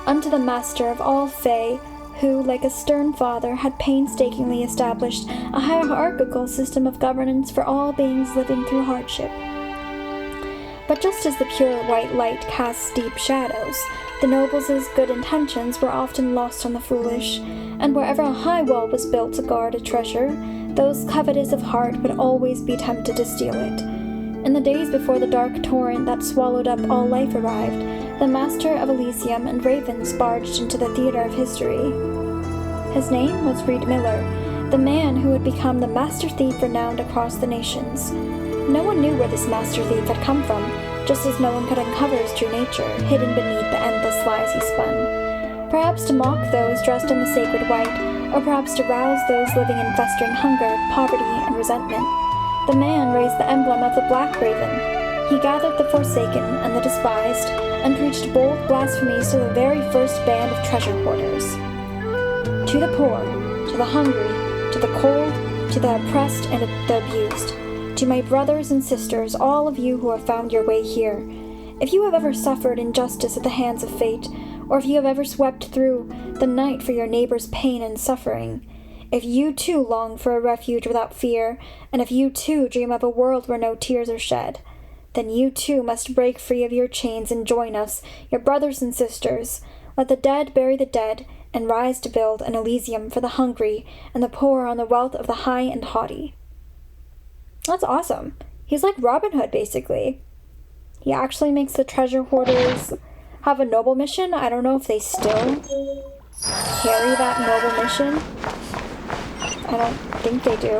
unto the master of all fae, who, like a stern father, had painstakingly established a hierarchical system of governance for all beings living through hardship. But just as the pure white light casts deep shadows, the nobles' good intentions were often lost on the foolish, and wherever a high wall was built to guard a treasure, those covetous of heart would always be tempted to steal it. In the days before the dark torrent that swallowed up all life arrived, the master of Elysium and ravens barged into the theater of history. His name was Reed Miller, the man who would become the master thief renowned across the nations. No one knew where this master thief had come from, just as no one could uncover his true nature, hidden beneath the endless lies he spun. Perhaps to mock those dressed in the sacred white, or perhaps to rouse those living in festering hunger, poverty, and resentment. The man raised the emblem of the Black Raven. He gathered the forsaken and the despised, and preached bold blasphemies to the very first band of treasure hoarders. To the poor, to the hungry, to the cold, to the oppressed and the abused, to my brothers and sisters, all of you who have found your way here, if you have ever suffered injustice at the hands of fate, or if you have ever swept through the night for your neighbor's pain and suffering, if you too long for a refuge without fear, and if you too dream of a world where no tears are shed, then you too must break free of your chains and join us, your brothers and sisters. Let the dead bury the dead, and rise to build an Elysium for the hungry and the poor on the wealth of the high and haughty. That's awesome. He's like Robin Hood, basically. He actually makes the treasure hoarders have a noble mission. I don't know if they still carry that noble mission. I don't think they do.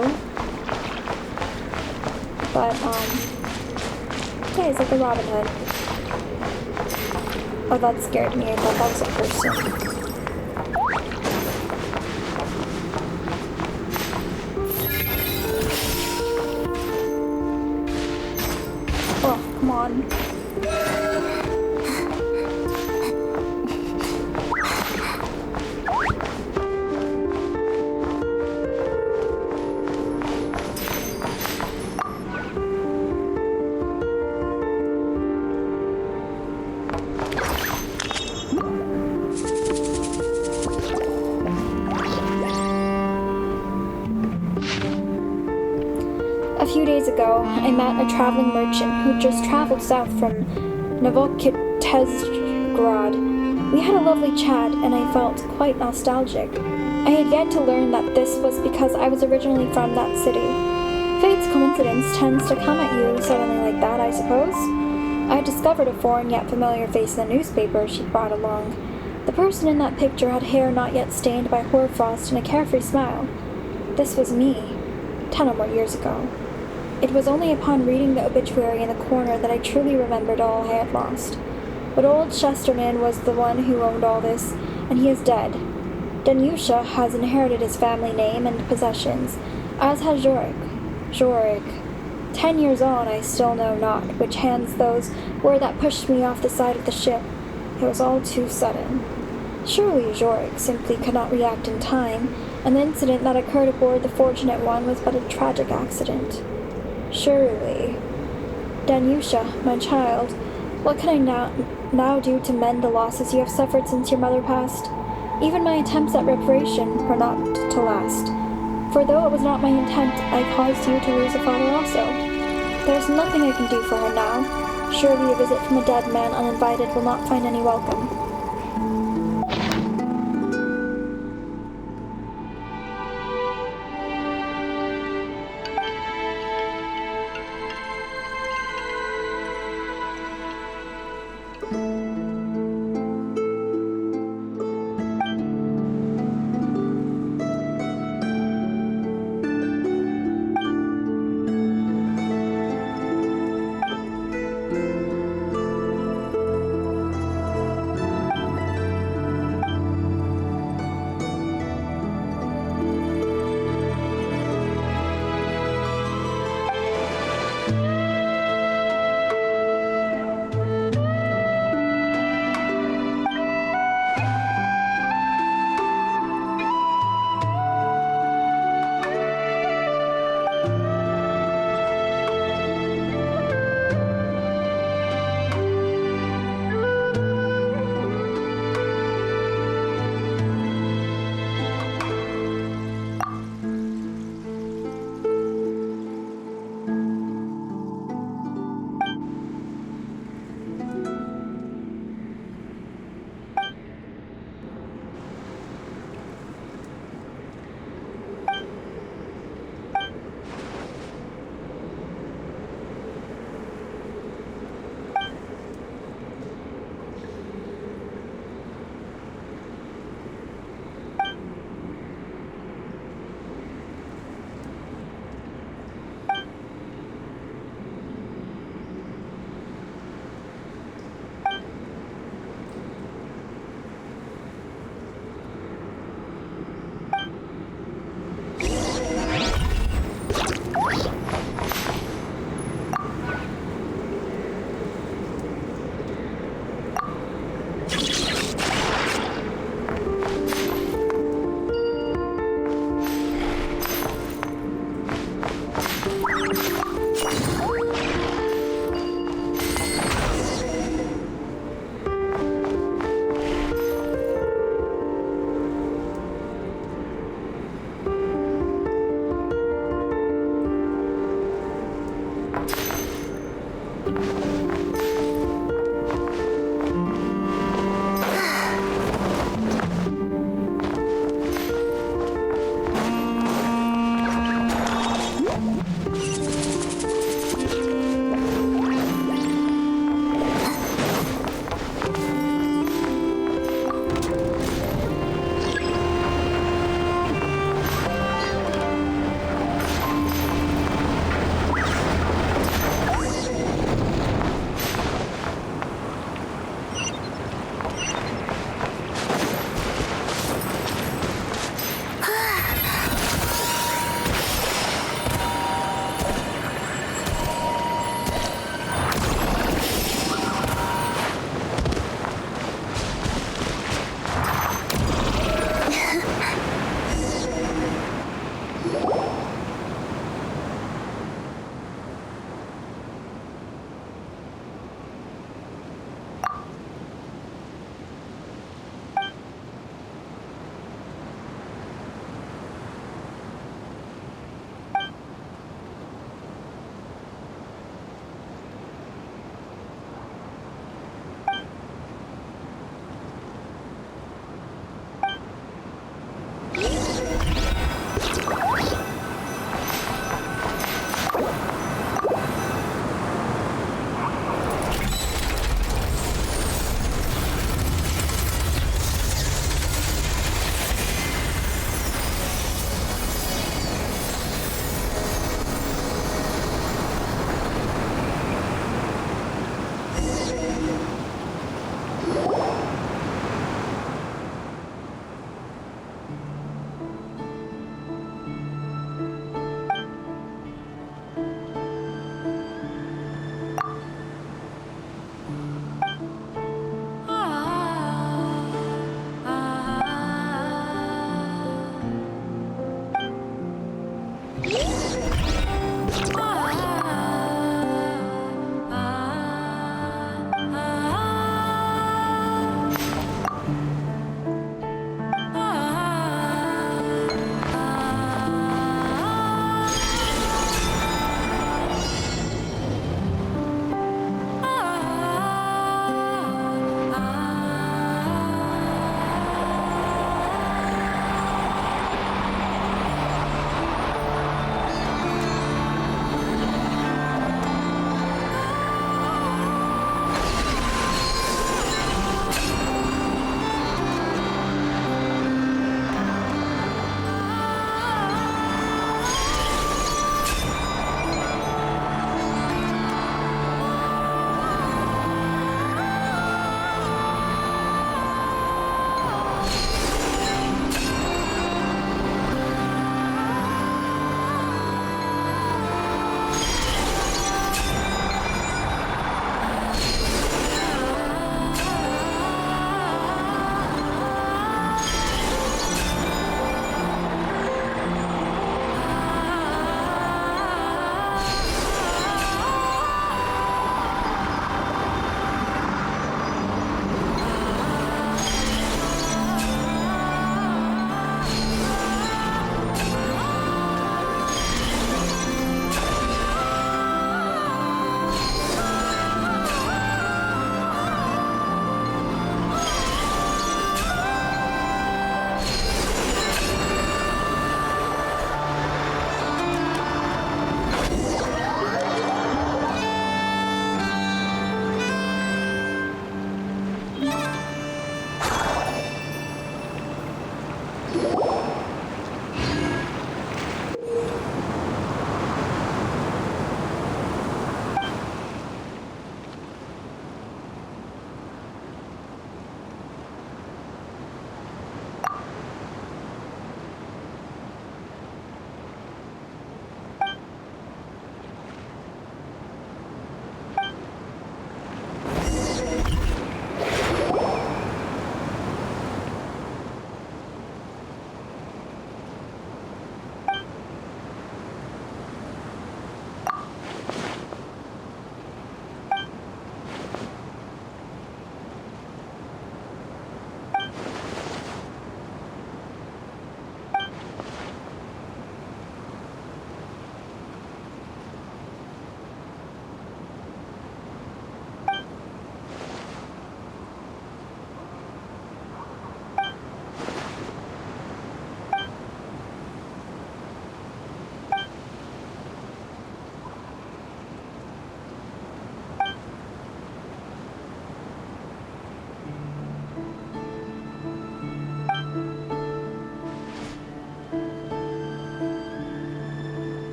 But, yeah, he's like a Robin Hood. Oh, that scared me. I thought that was a person. Oh, come on. A few days ago, I met a traveling merchant who just traveled south from Novokitezgrad. We had a lovely chat, and I felt quite nostalgic. I had yet to learn that this was because I was originally from that city. Fate's coincidence tends to come at you suddenly like that, I suppose. I had discovered a foreign yet familiar face in the newspaper she'd brought along. The person in that picture had hair not yet stained by hoarfrost and a carefree smile. This was me, 10 or more years ago. It was only upon reading the obituary in the corner that I truly remembered all I had lost. But old Chesterton was the one who owned all this, and he is dead. Danyusha has inherited his family name and possessions, as has Jorik. 10 years on, I still know not which hands those were that pushed me off the side of the ship. It was all too sudden. Surely Jorik simply could not react in time, and the incident that occurred aboard the Fortunate One was but a tragic accident. Surely. Danyusha, my child, what can I now do to mend the losses you have suffered since your mother passed? Even my attempts at reparation were not to last, for though it was not my intent, I caused you to lose a father also. There is nothing I can do for her now. Surely a visit from a dead man uninvited will not find any welcome.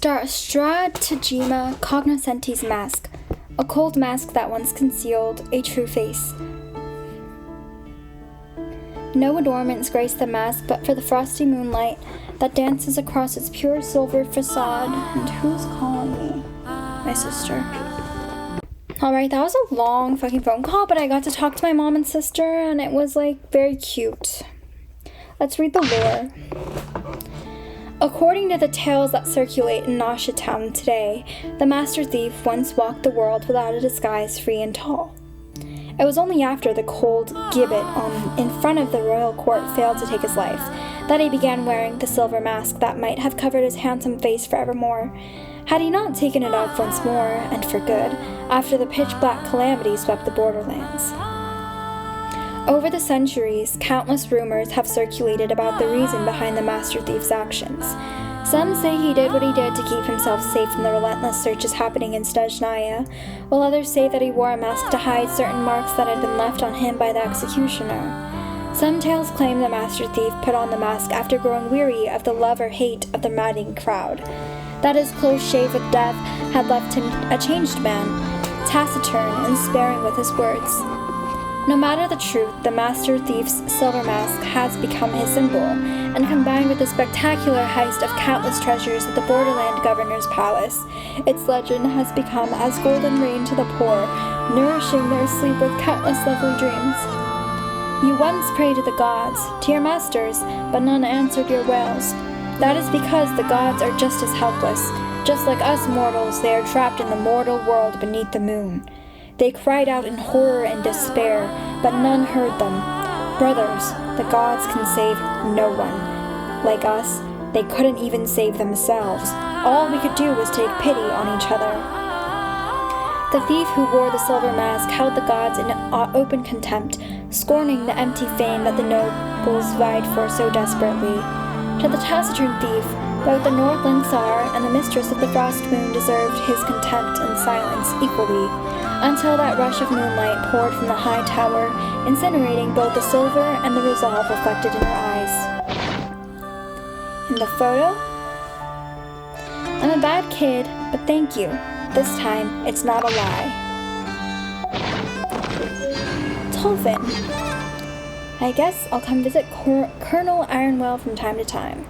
Strategema Cognoscenti's mask, a cold mask that once concealed a true face. No adornments grace the mask but for the frosty moonlight that dances across its pure silver facade. And who's calling me? My sister. Alright, that was a long fucking phone call, but I got to talk to my mom and sister, and it was, like, very cute. Let's read the lore. According to the tales that circulate in Nasha Town today, the Master Thief once walked the world without a disguise, free and tall. It was only after the cold gibbet in front of the royal court failed to take his life that he began wearing the silver mask that might have covered his handsome face forevermore, had he not taken it off once more, and for good, after the pitch-black calamity swept the borderlands. Over the centuries, countless rumors have circulated about the reason behind the Master Thief's actions. Some say he did what he did to keep himself safe from the relentless searches happening in Snezhnaya, while others say that he wore a mask to hide certain marks that had been left on him by the executioner. Some tales claim the Master Thief put on the mask after growing weary of the love or hate of the madding crowd, that his close shave with death had left him a changed man, taciturn and sparing with his words. No matter the truth, the Master Thief's silver mask has become his symbol, and combined with the spectacular heist of countless treasures at the Borderland Governor's Palace, its legend has become as golden rain to the poor, nourishing their sleep with countless lovely dreams. You once prayed to the gods, to your masters, but none answered your wails. That is because the gods are just as helpless. Just like us mortals, they are trapped in the mortal world beneath the moon. They cried out in horror and despair, but none heard them. Brothers, the gods can save no one. Like us, they couldn't even save themselves. All we could do was take pity on each other. The thief who wore the silver mask held the gods in open contempt, scorning the empty fame that the nobles vied for so desperately. To the taciturn thief, both the Northland Tsar and the mistress of the Frost Moon deserved his contempt and silence equally, until that rush of moonlight poured from the high tower, incinerating both the silver and the resolve reflected in her eyes. In the photo? I'm a bad kid, but thank you. This time, it's not a lie. Tolfin. I guess I'll come visit Colonel Ironwell from time to time.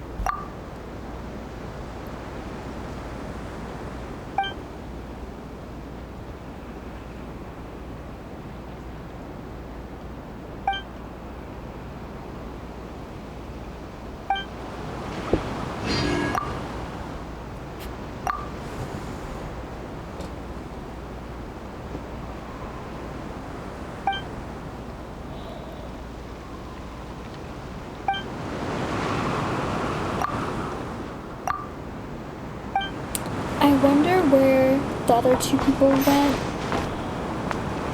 I wonder where the other two people went.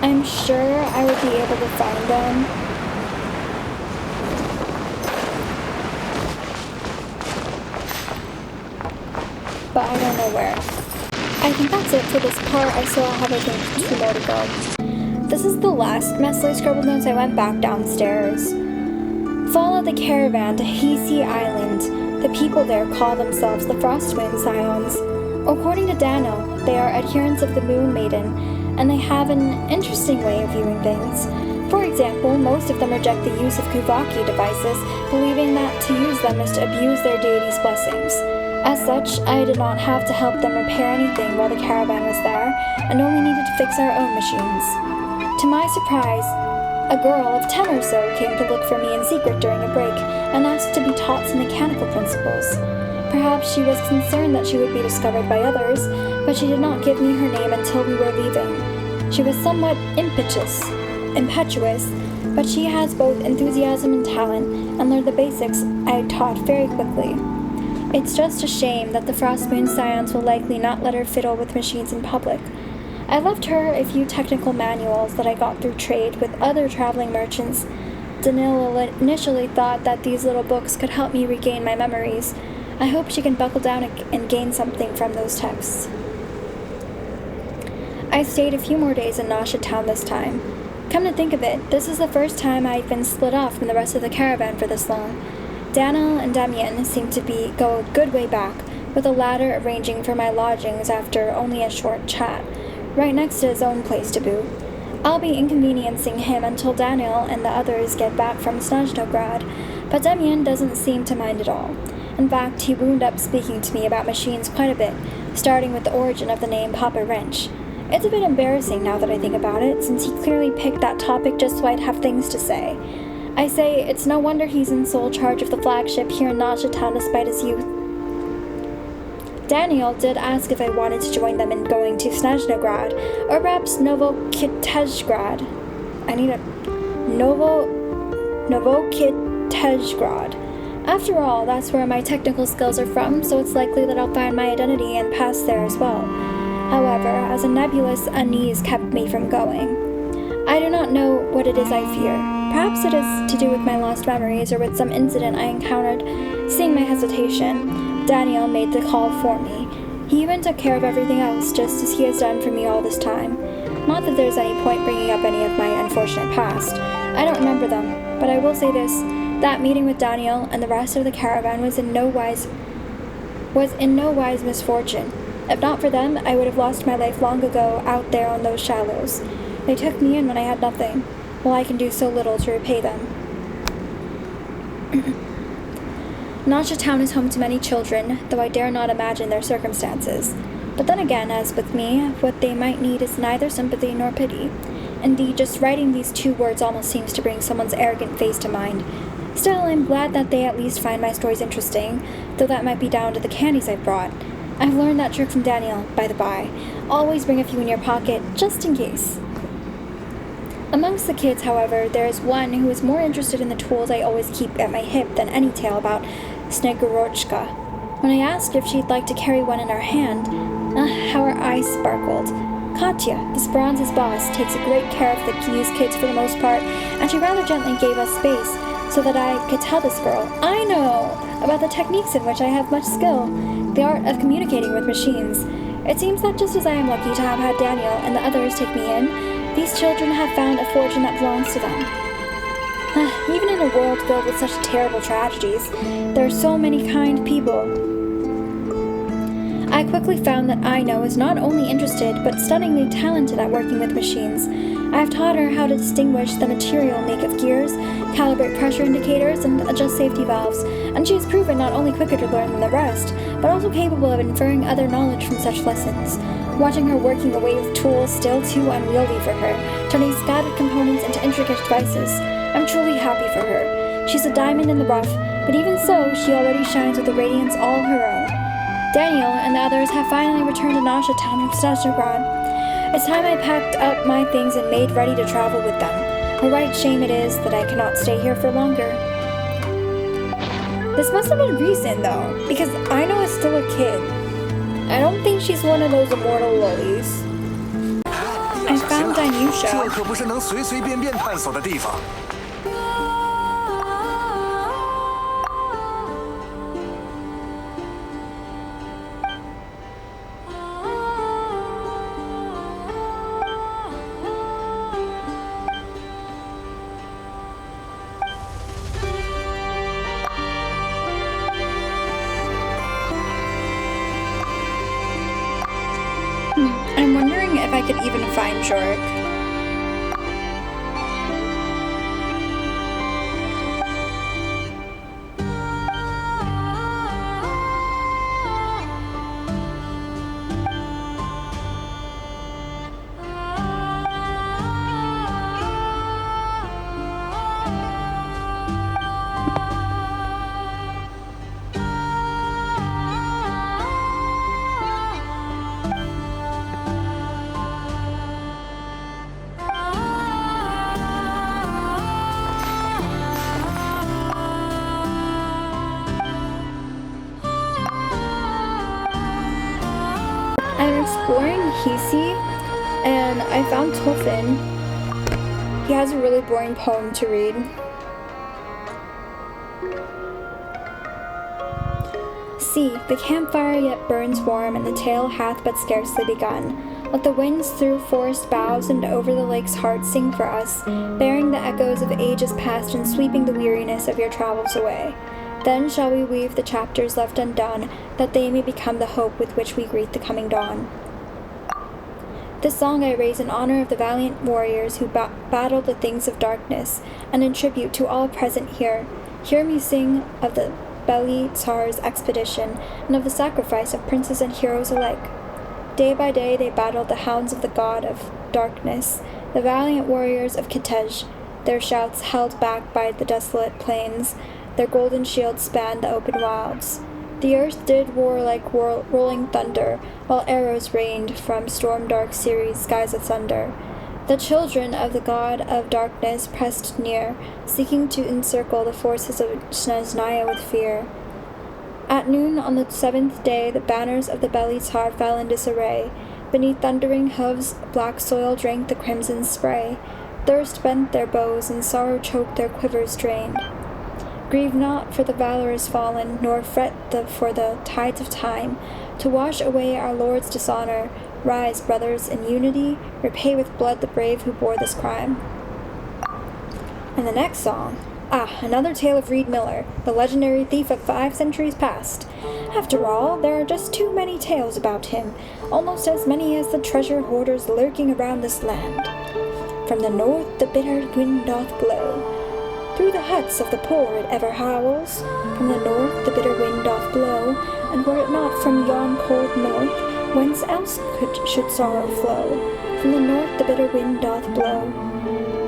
I'm sure I would be able to find them. But I don't know where. I think that's it for this part. I still have, I think, 2 more to go. This is the last messily scribbled notes. I went back downstairs. Follow the caravan to Hisi Island. The people there call themselves the Frostwind Scions. According to Dano, they are adherents of the Moon Maiden, and they have an interesting way of viewing things. For example, most of them reject the use of Kuvaki devices, believing that to use them is to abuse their deity's blessings. As such, I did not have to help them repair anything while the caravan was there, and only needed to fix our own machines. To my surprise, a girl of 10 or so came to look for me in secret during a break, and asked to be taught some mechanical principles. Perhaps she was concerned that she would be discovered by others, but she did not give me her name until we were leaving. She was somewhat impetuous, but she has both enthusiasm and talent, and learned the basics I taught very quickly. It's just a shame that the Frostmoon Scions will likely not let her fiddle with machines in public. I left her a few technical manuals that I got through trade with other traveling merchants. Danil initially thought that these little books could help me regain my memories. I hope she can buckle down and gain something from those texts. I stayed a few more days in Nasha Town this time. Come to think of it, this is the first time I've been split off from the rest of the caravan for this long. Daniel and Damien seem to go a good way back, with the latter arranging for my lodgings after only a short chat, right next to his own place to boot. I'll be inconveniencing him until Daniel and the others get back from Nod-Krai, but Demian doesn't seem to mind at all. In fact, he wound up speaking to me about machines quite a bit, starting with the origin of the name Papa Wrench. It's a bit embarrassing now that I think about it, since he clearly picked that topic just so I'd have things to say. I say it's no wonder he's in sole charge of the flagship here in Town despite his youth. Daniel did ask if I wanted to join them in going to Snezhnograd, or perhaps Novokitezhgrad. I need a Novokitezhgrad. After all, that's where my technical skills are from, so it's likely that I'll find my identity and pass there as well. However, as a nebulous unease kept me from going. I do not know what it is I fear. Perhaps it is to do with my lost memories or with some incident I encountered. Seeing my hesitation, Daniel made the call for me. He even took care of everything else, just as he has done for me all this time. Not that there's any point bringing up any of my unfortunate past. I don't remember them, but I will say this. That meeting with Daniel and the rest of the caravan was in no wise misfortune. If not for them, I would have lost my life long ago out there on those shallows. They took me in when I had nothing, while I can do so little to repay them. Nasha Town is home to many children, though I dare not imagine their circumstances. But then again, as with me, what they might need is neither sympathy nor pity. Indeed, just writing these 2 words almost seems to bring someone's arrogant face to mind. Still, I'm glad that they at least find my stories interesting, though that might be down to the candies I've brought. I've learned that trick from Daniel, by the by. Always bring a few in your pocket, just in case. Amongst the kids, however, there is one who is more interested in the tools I always keep at my hip than any tale about Snegorochka. When I asked if she'd like to carry one in her hand, how her eyes sparkled. Katya, the Speranza's boss, takes a great care of these kids for the most part, and she rather gently gave us space so that I could tell this girl I know about the techniques in which I have much skill, the art of communicating with machines. It seems that just as I am lucky to have had Daniel and the others take me in, these children have found a fortune that belongs to them. Even in a world filled with such terrible tragedies, there are so many kind people. I quickly found that Aino is not only interested, but stunningly talented at working with machines. I have taught her how to distinguish the material make of gears, calibrate pressure indicators, and adjust safety valves, and she has proven not only quicker to learn than the rest, but also capable of inferring other knowledge from such lessons. Watching her working away with tools still too unwieldy for her, turning scattered components into intricate devices, I'm truly happy for her. She's a diamond in the rough, but even so, she already shines with a radiance all her own. Daniel and the others have finally returned to Nasha Town from Snezhnograd. It's time I packed up my things and made ready to travel with them. A right shame it is that I cannot stay here for longer. This must have been recent though, because Aino is still a kid. I don't think she's one of those immortal lollies. I found Dainusha. 这可不是能随随便便探索的地方。 I'm wondering if I could even find Jorik. I'm exploring Hisi, and I found Tolfin. He has a really boring poem to read. See, the campfire yet burns warm, and the tale hath but scarcely begun. Let the winds through forest boughs and over the lake's heart sing for us, bearing the echoes of ages past and sweeping the weariness of your travels away. Then shall we weave the chapters left undone, that they may become the hope with which we greet the coming dawn. This song I raise in honor of the valiant warriors who battled the things of darkness, and in tribute to all present here. Hear me sing of the Beli Tsar's expedition, and of the sacrifice of princes and heroes alike. Day by day they battled the hounds of the god of darkness, the valiant warriors of Kitej, their shouts held back by the desolate plains, their golden shields spanned the open wilds. The earth did roar like rolling thunder, while arrows rained from storm-dark Ciri's skies asunder. The children of the god of darkness pressed near, seeking to encircle the forces of Snezhnaya with fear. At noon on the 7th day, the banners of the Beli Tsar fell in disarray. Beneath thundering hooves, black soil drank the crimson spray. Thirst bent their bows, and sorrow choked their quivers drained. Grieve not, for the valorous fallen, nor fret for the tides of time. To wash away our Lord's dishonor, rise, brothers, in unity, repay with blood the brave who bore this crime. And the next song, another tale of Reed Miller, the legendary thief of 5 centuries past. After all, there are just too many tales about him, almost as many as the treasure hoarders lurking around this land. From the north the bitter wind doth blow. Through the huts of the poor it ever howls. From the north the bitter wind doth blow, and were it not from yon cold north, whence else should sorrow flow? From the north the bitter wind doth blow.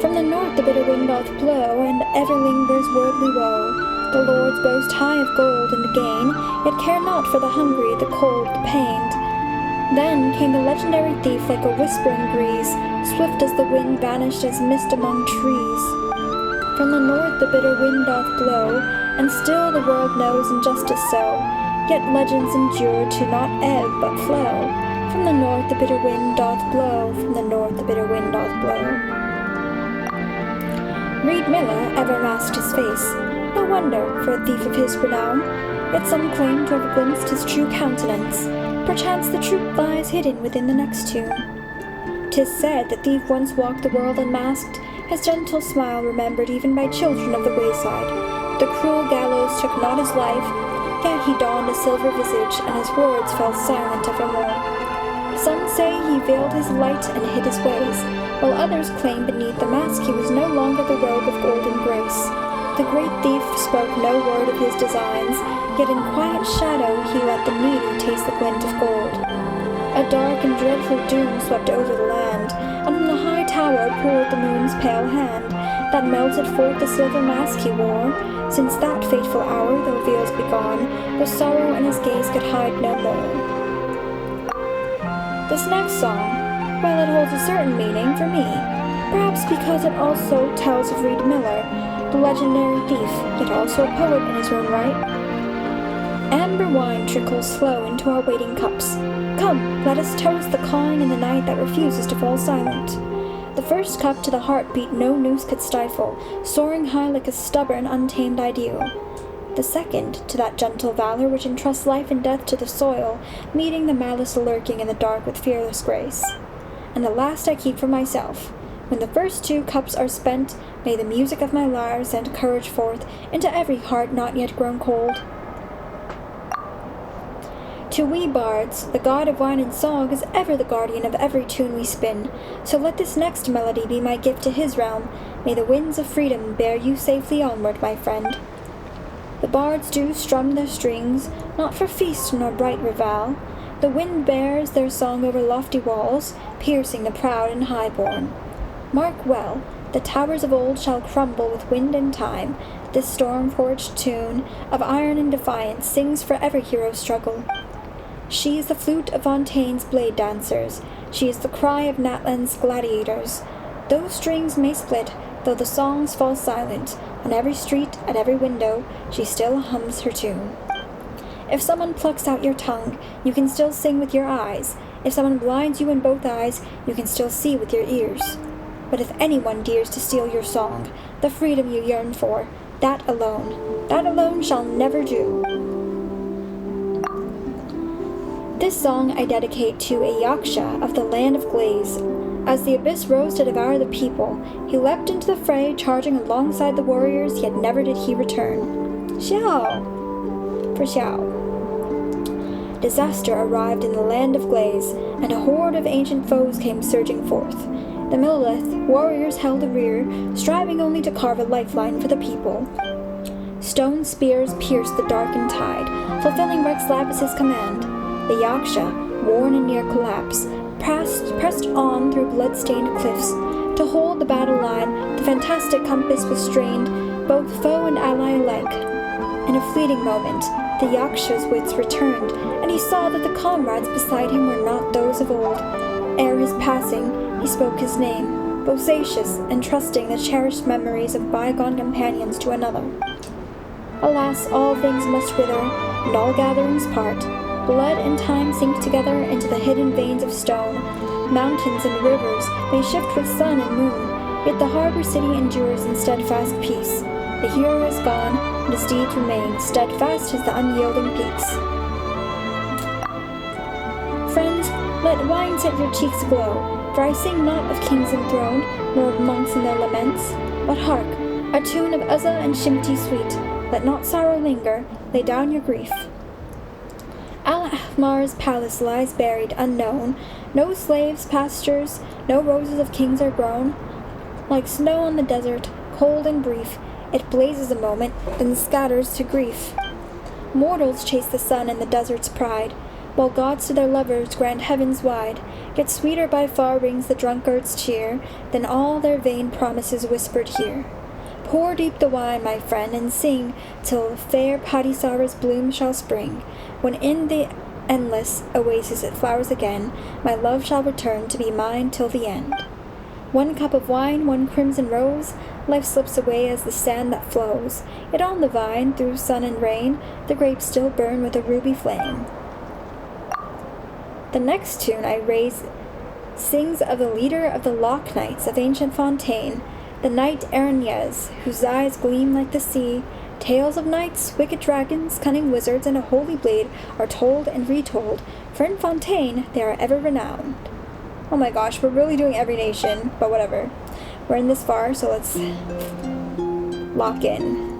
From the north the bitter wind doth blow, and ever lingers worldly woe. The lords boast high of gold and gain, yet care not for the hungry, the cold, the pained. Then came the legendary thief like a whispering breeze, swift as the wind, vanished as mist among trees. From the north the bitter wind doth blow, and still the world knows injustice so, yet legends endure to not ebb but flow. From the north the bitter wind doth blow, from the north the bitter wind doth blow. Reed Miller ever masked his face, no wonder, for a thief of his renown, yet some claim to have glimpsed his true countenance. Perchance the truth lies hidden within the next tune. 'Tis said the thief once walked the world unmasked, his gentle smile remembered even by children of the wayside. The cruel gallows took not his life, yet he donned a silver visage, and his words fell silent evermore. Some say he veiled his light and hid his ways, while others claim beneath the mask he was no longer the robe of golden grace. The great thief spoke no word of his designs, yet in quiet shadow he let the needy taste the glint of gold. A dark and dreadful doom swept over the land, and from the high tower poured the moon's pale hand, that melted forth the silver mask he wore. Since that fateful hour, though veils be gone, the sorrow in his gaze could hide no more. This next song, well, it holds a certain meaning for me, perhaps because it also tells of Reed Miller, the legendary thief, yet also a poet in his own right. Amber wine trickles slow into our waiting cups. Come, let us toast the cawing in the night that refuses to fall silent. The first cup to the heartbeat no noose could stifle, soaring high like a stubborn, untamed ideal. The second to that gentle valor which entrusts life and death to the soil, meeting the malice lurking in the dark with fearless grace. And the last I keep for myself. When the first 2 cups are spent, may the music of my lyre send courage forth into every heart not yet grown cold. To we bards, the god of wine and song is ever the guardian of every tune we spin, so let this next melody be my gift to his realm. May the winds of freedom bear you safely onward, my friend. The bards do strum their strings, not for feast nor bright revel. The wind bears their song over lofty walls, piercing the proud and high-born. Mark well, the towers of old shall crumble with wind and time. This storm-forged tune of iron and defiance sings for every hero's struggle. She is the flute of Fontaine's blade dancers. She is the cry of Natland's gladiators. Those strings may split, though the songs fall silent. On every street, at every window, she still hums her tune. If someone plucks out your tongue, you can still sing with your eyes. If someone blinds you in both eyes, you can still see with your ears. But if anyone dares to steal your song, the freedom you yearn for, that alone shall never do. This song I dedicate to a Yaksha of the land of Glaze. As the abyss rose to devour the people, he leapt into the fray, charging alongside the warriors, yet never did he return. Xiao. For Xiao. Disaster arrived in the land of glaze, and a horde of ancient foes came surging forth. The Millelith warriors held a rear, striving only to carve a lifeline for the people. Stone spears pierced the darkened tide, fulfilling Rex Lapis's command. The Yaksha, worn and near collapse, pressed on through blood-stained cliffs. To hold the battle line, the fantastic compass was strained, both foe and ally alike. In a fleeting moment, the Yaksha's wits returned, and he saw that the comrades beside him were not those of old. Ere his passing, he spoke his name, bodacious and trusting the cherished memories of bygone companions to another. Alas, all things must wither, and all gatherings part. Blood and time sink together into the hidden veins of stone. Mountains and rivers may shift with sun and moon, yet the harbor city endures in steadfast peace. The hero is gone, and his deeds remain steadfast as the unyielding peaks. Friends, let wine set your cheeks aglow, for I sing not of kings enthroned, nor of monks in their laments, but hark, a tune of Uzzah and Shimti sweet. Let not sorrow linger, lay down your grief. Al-Ahmar's palace lies buried, unknown. No slaves' pastures, no roses of kings are grown. Like snow on the desert, cold and brief, it blazes a moment, then scatters to grief. Mortals chase the sun and the desert's pride, while gods to their lovers grant heavens wide. Yet sweeter by far rings the drunkard's cheer than all their vain promises whispered here. Pour deep the wine, my friend, and sing till fair Padisara's bloom shall spring. When in the endless oasis it flowers again, my love shall return to be mine till the end. One cup of wine, one crimson rose, life slips away as the sand that flows. Yet on the vine, through sun and rain, the grapes still burn with a ruby flame. The next tune I raise sings of the leader of the Loch Knights of ancient Fontaine, the knight Arañez, whose eyes gleam like the sea. Tales of knights, wicked dragons, cunning wizards, and a holy blade are told and retold, for in Fontaine they are ever renowned. Oh my gosh, we're really doing every nation, but whatever. We're in this far, so let's lock in.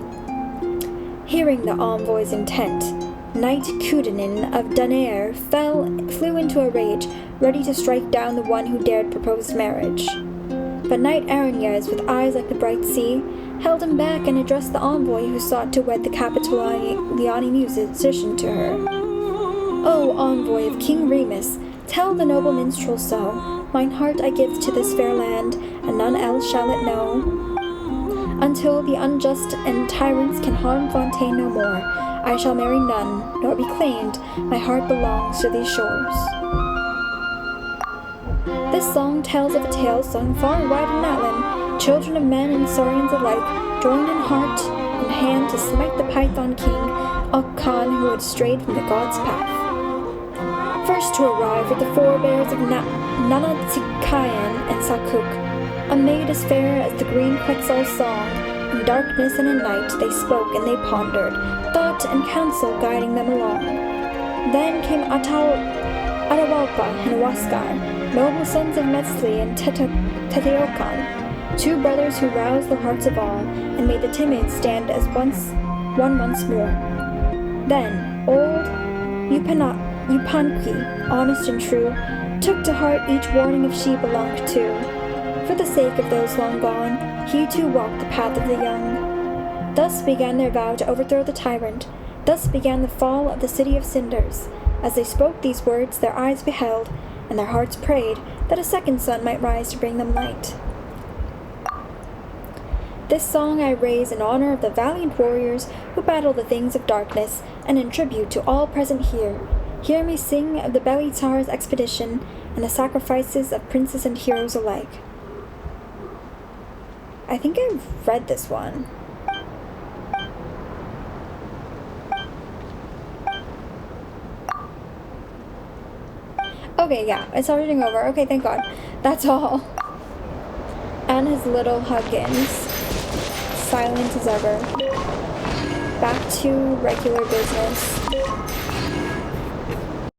Hearing the envoy's intent, Knight Cudanin of Dunair flew into a rage, ready to strike down the one who dared propose marriage. But Knight Arañez, with eyes like the bright sea, held him back and addressed the envoy who sought to wed the Capitoliani musician to her. O envoy of King Remus, tell the noble minstrel so, mine heart I give to this fair land, and none else shall it know. Until the unjust and tyrants can harm Fontaine no more, I shall marry none, nor be claimed, my heart belongs to these shores. This song tells of a tale sung far and wide in Atlan. Children of men and saurians alike joined in heart and hand to smite the Python king, Khan, who had strayed from the god's path. First to arrive were the forebears of Nod-Krai and Sakuk, a maid as fair as the green Quetzal's song. In darkness and in night they spoke and they pondered, thought and counsel guiding them along. Then came Atahualpa and Huascar, noble sons of Metzli and Teteocan, two brothers who roused the hearts of all, and made the timid stand as one once more. Then old Yupanqui, honest and true, took to heart each warning of she belonged to. For the sake of those long gone, he too walked the path of the young. Thus began their vow to overthrow the tyrant. Thus began the fall of the city of cinders. As they spoke these words, their eyes beheld, and their hearts prayed that a second sun might rise to bring them light. This song I raise in honor of the valiant warriors who battle the things of darkness, and in tribute to all present here. Hear me sing of the Beli Tsar's expedition, and the sacrifices of princes and heroes alike. I think I've read this one. Okay, yeah, it's all reading over. Okay, thank God. That's all. And his little Huggins. Silent as ever. Back to regular business.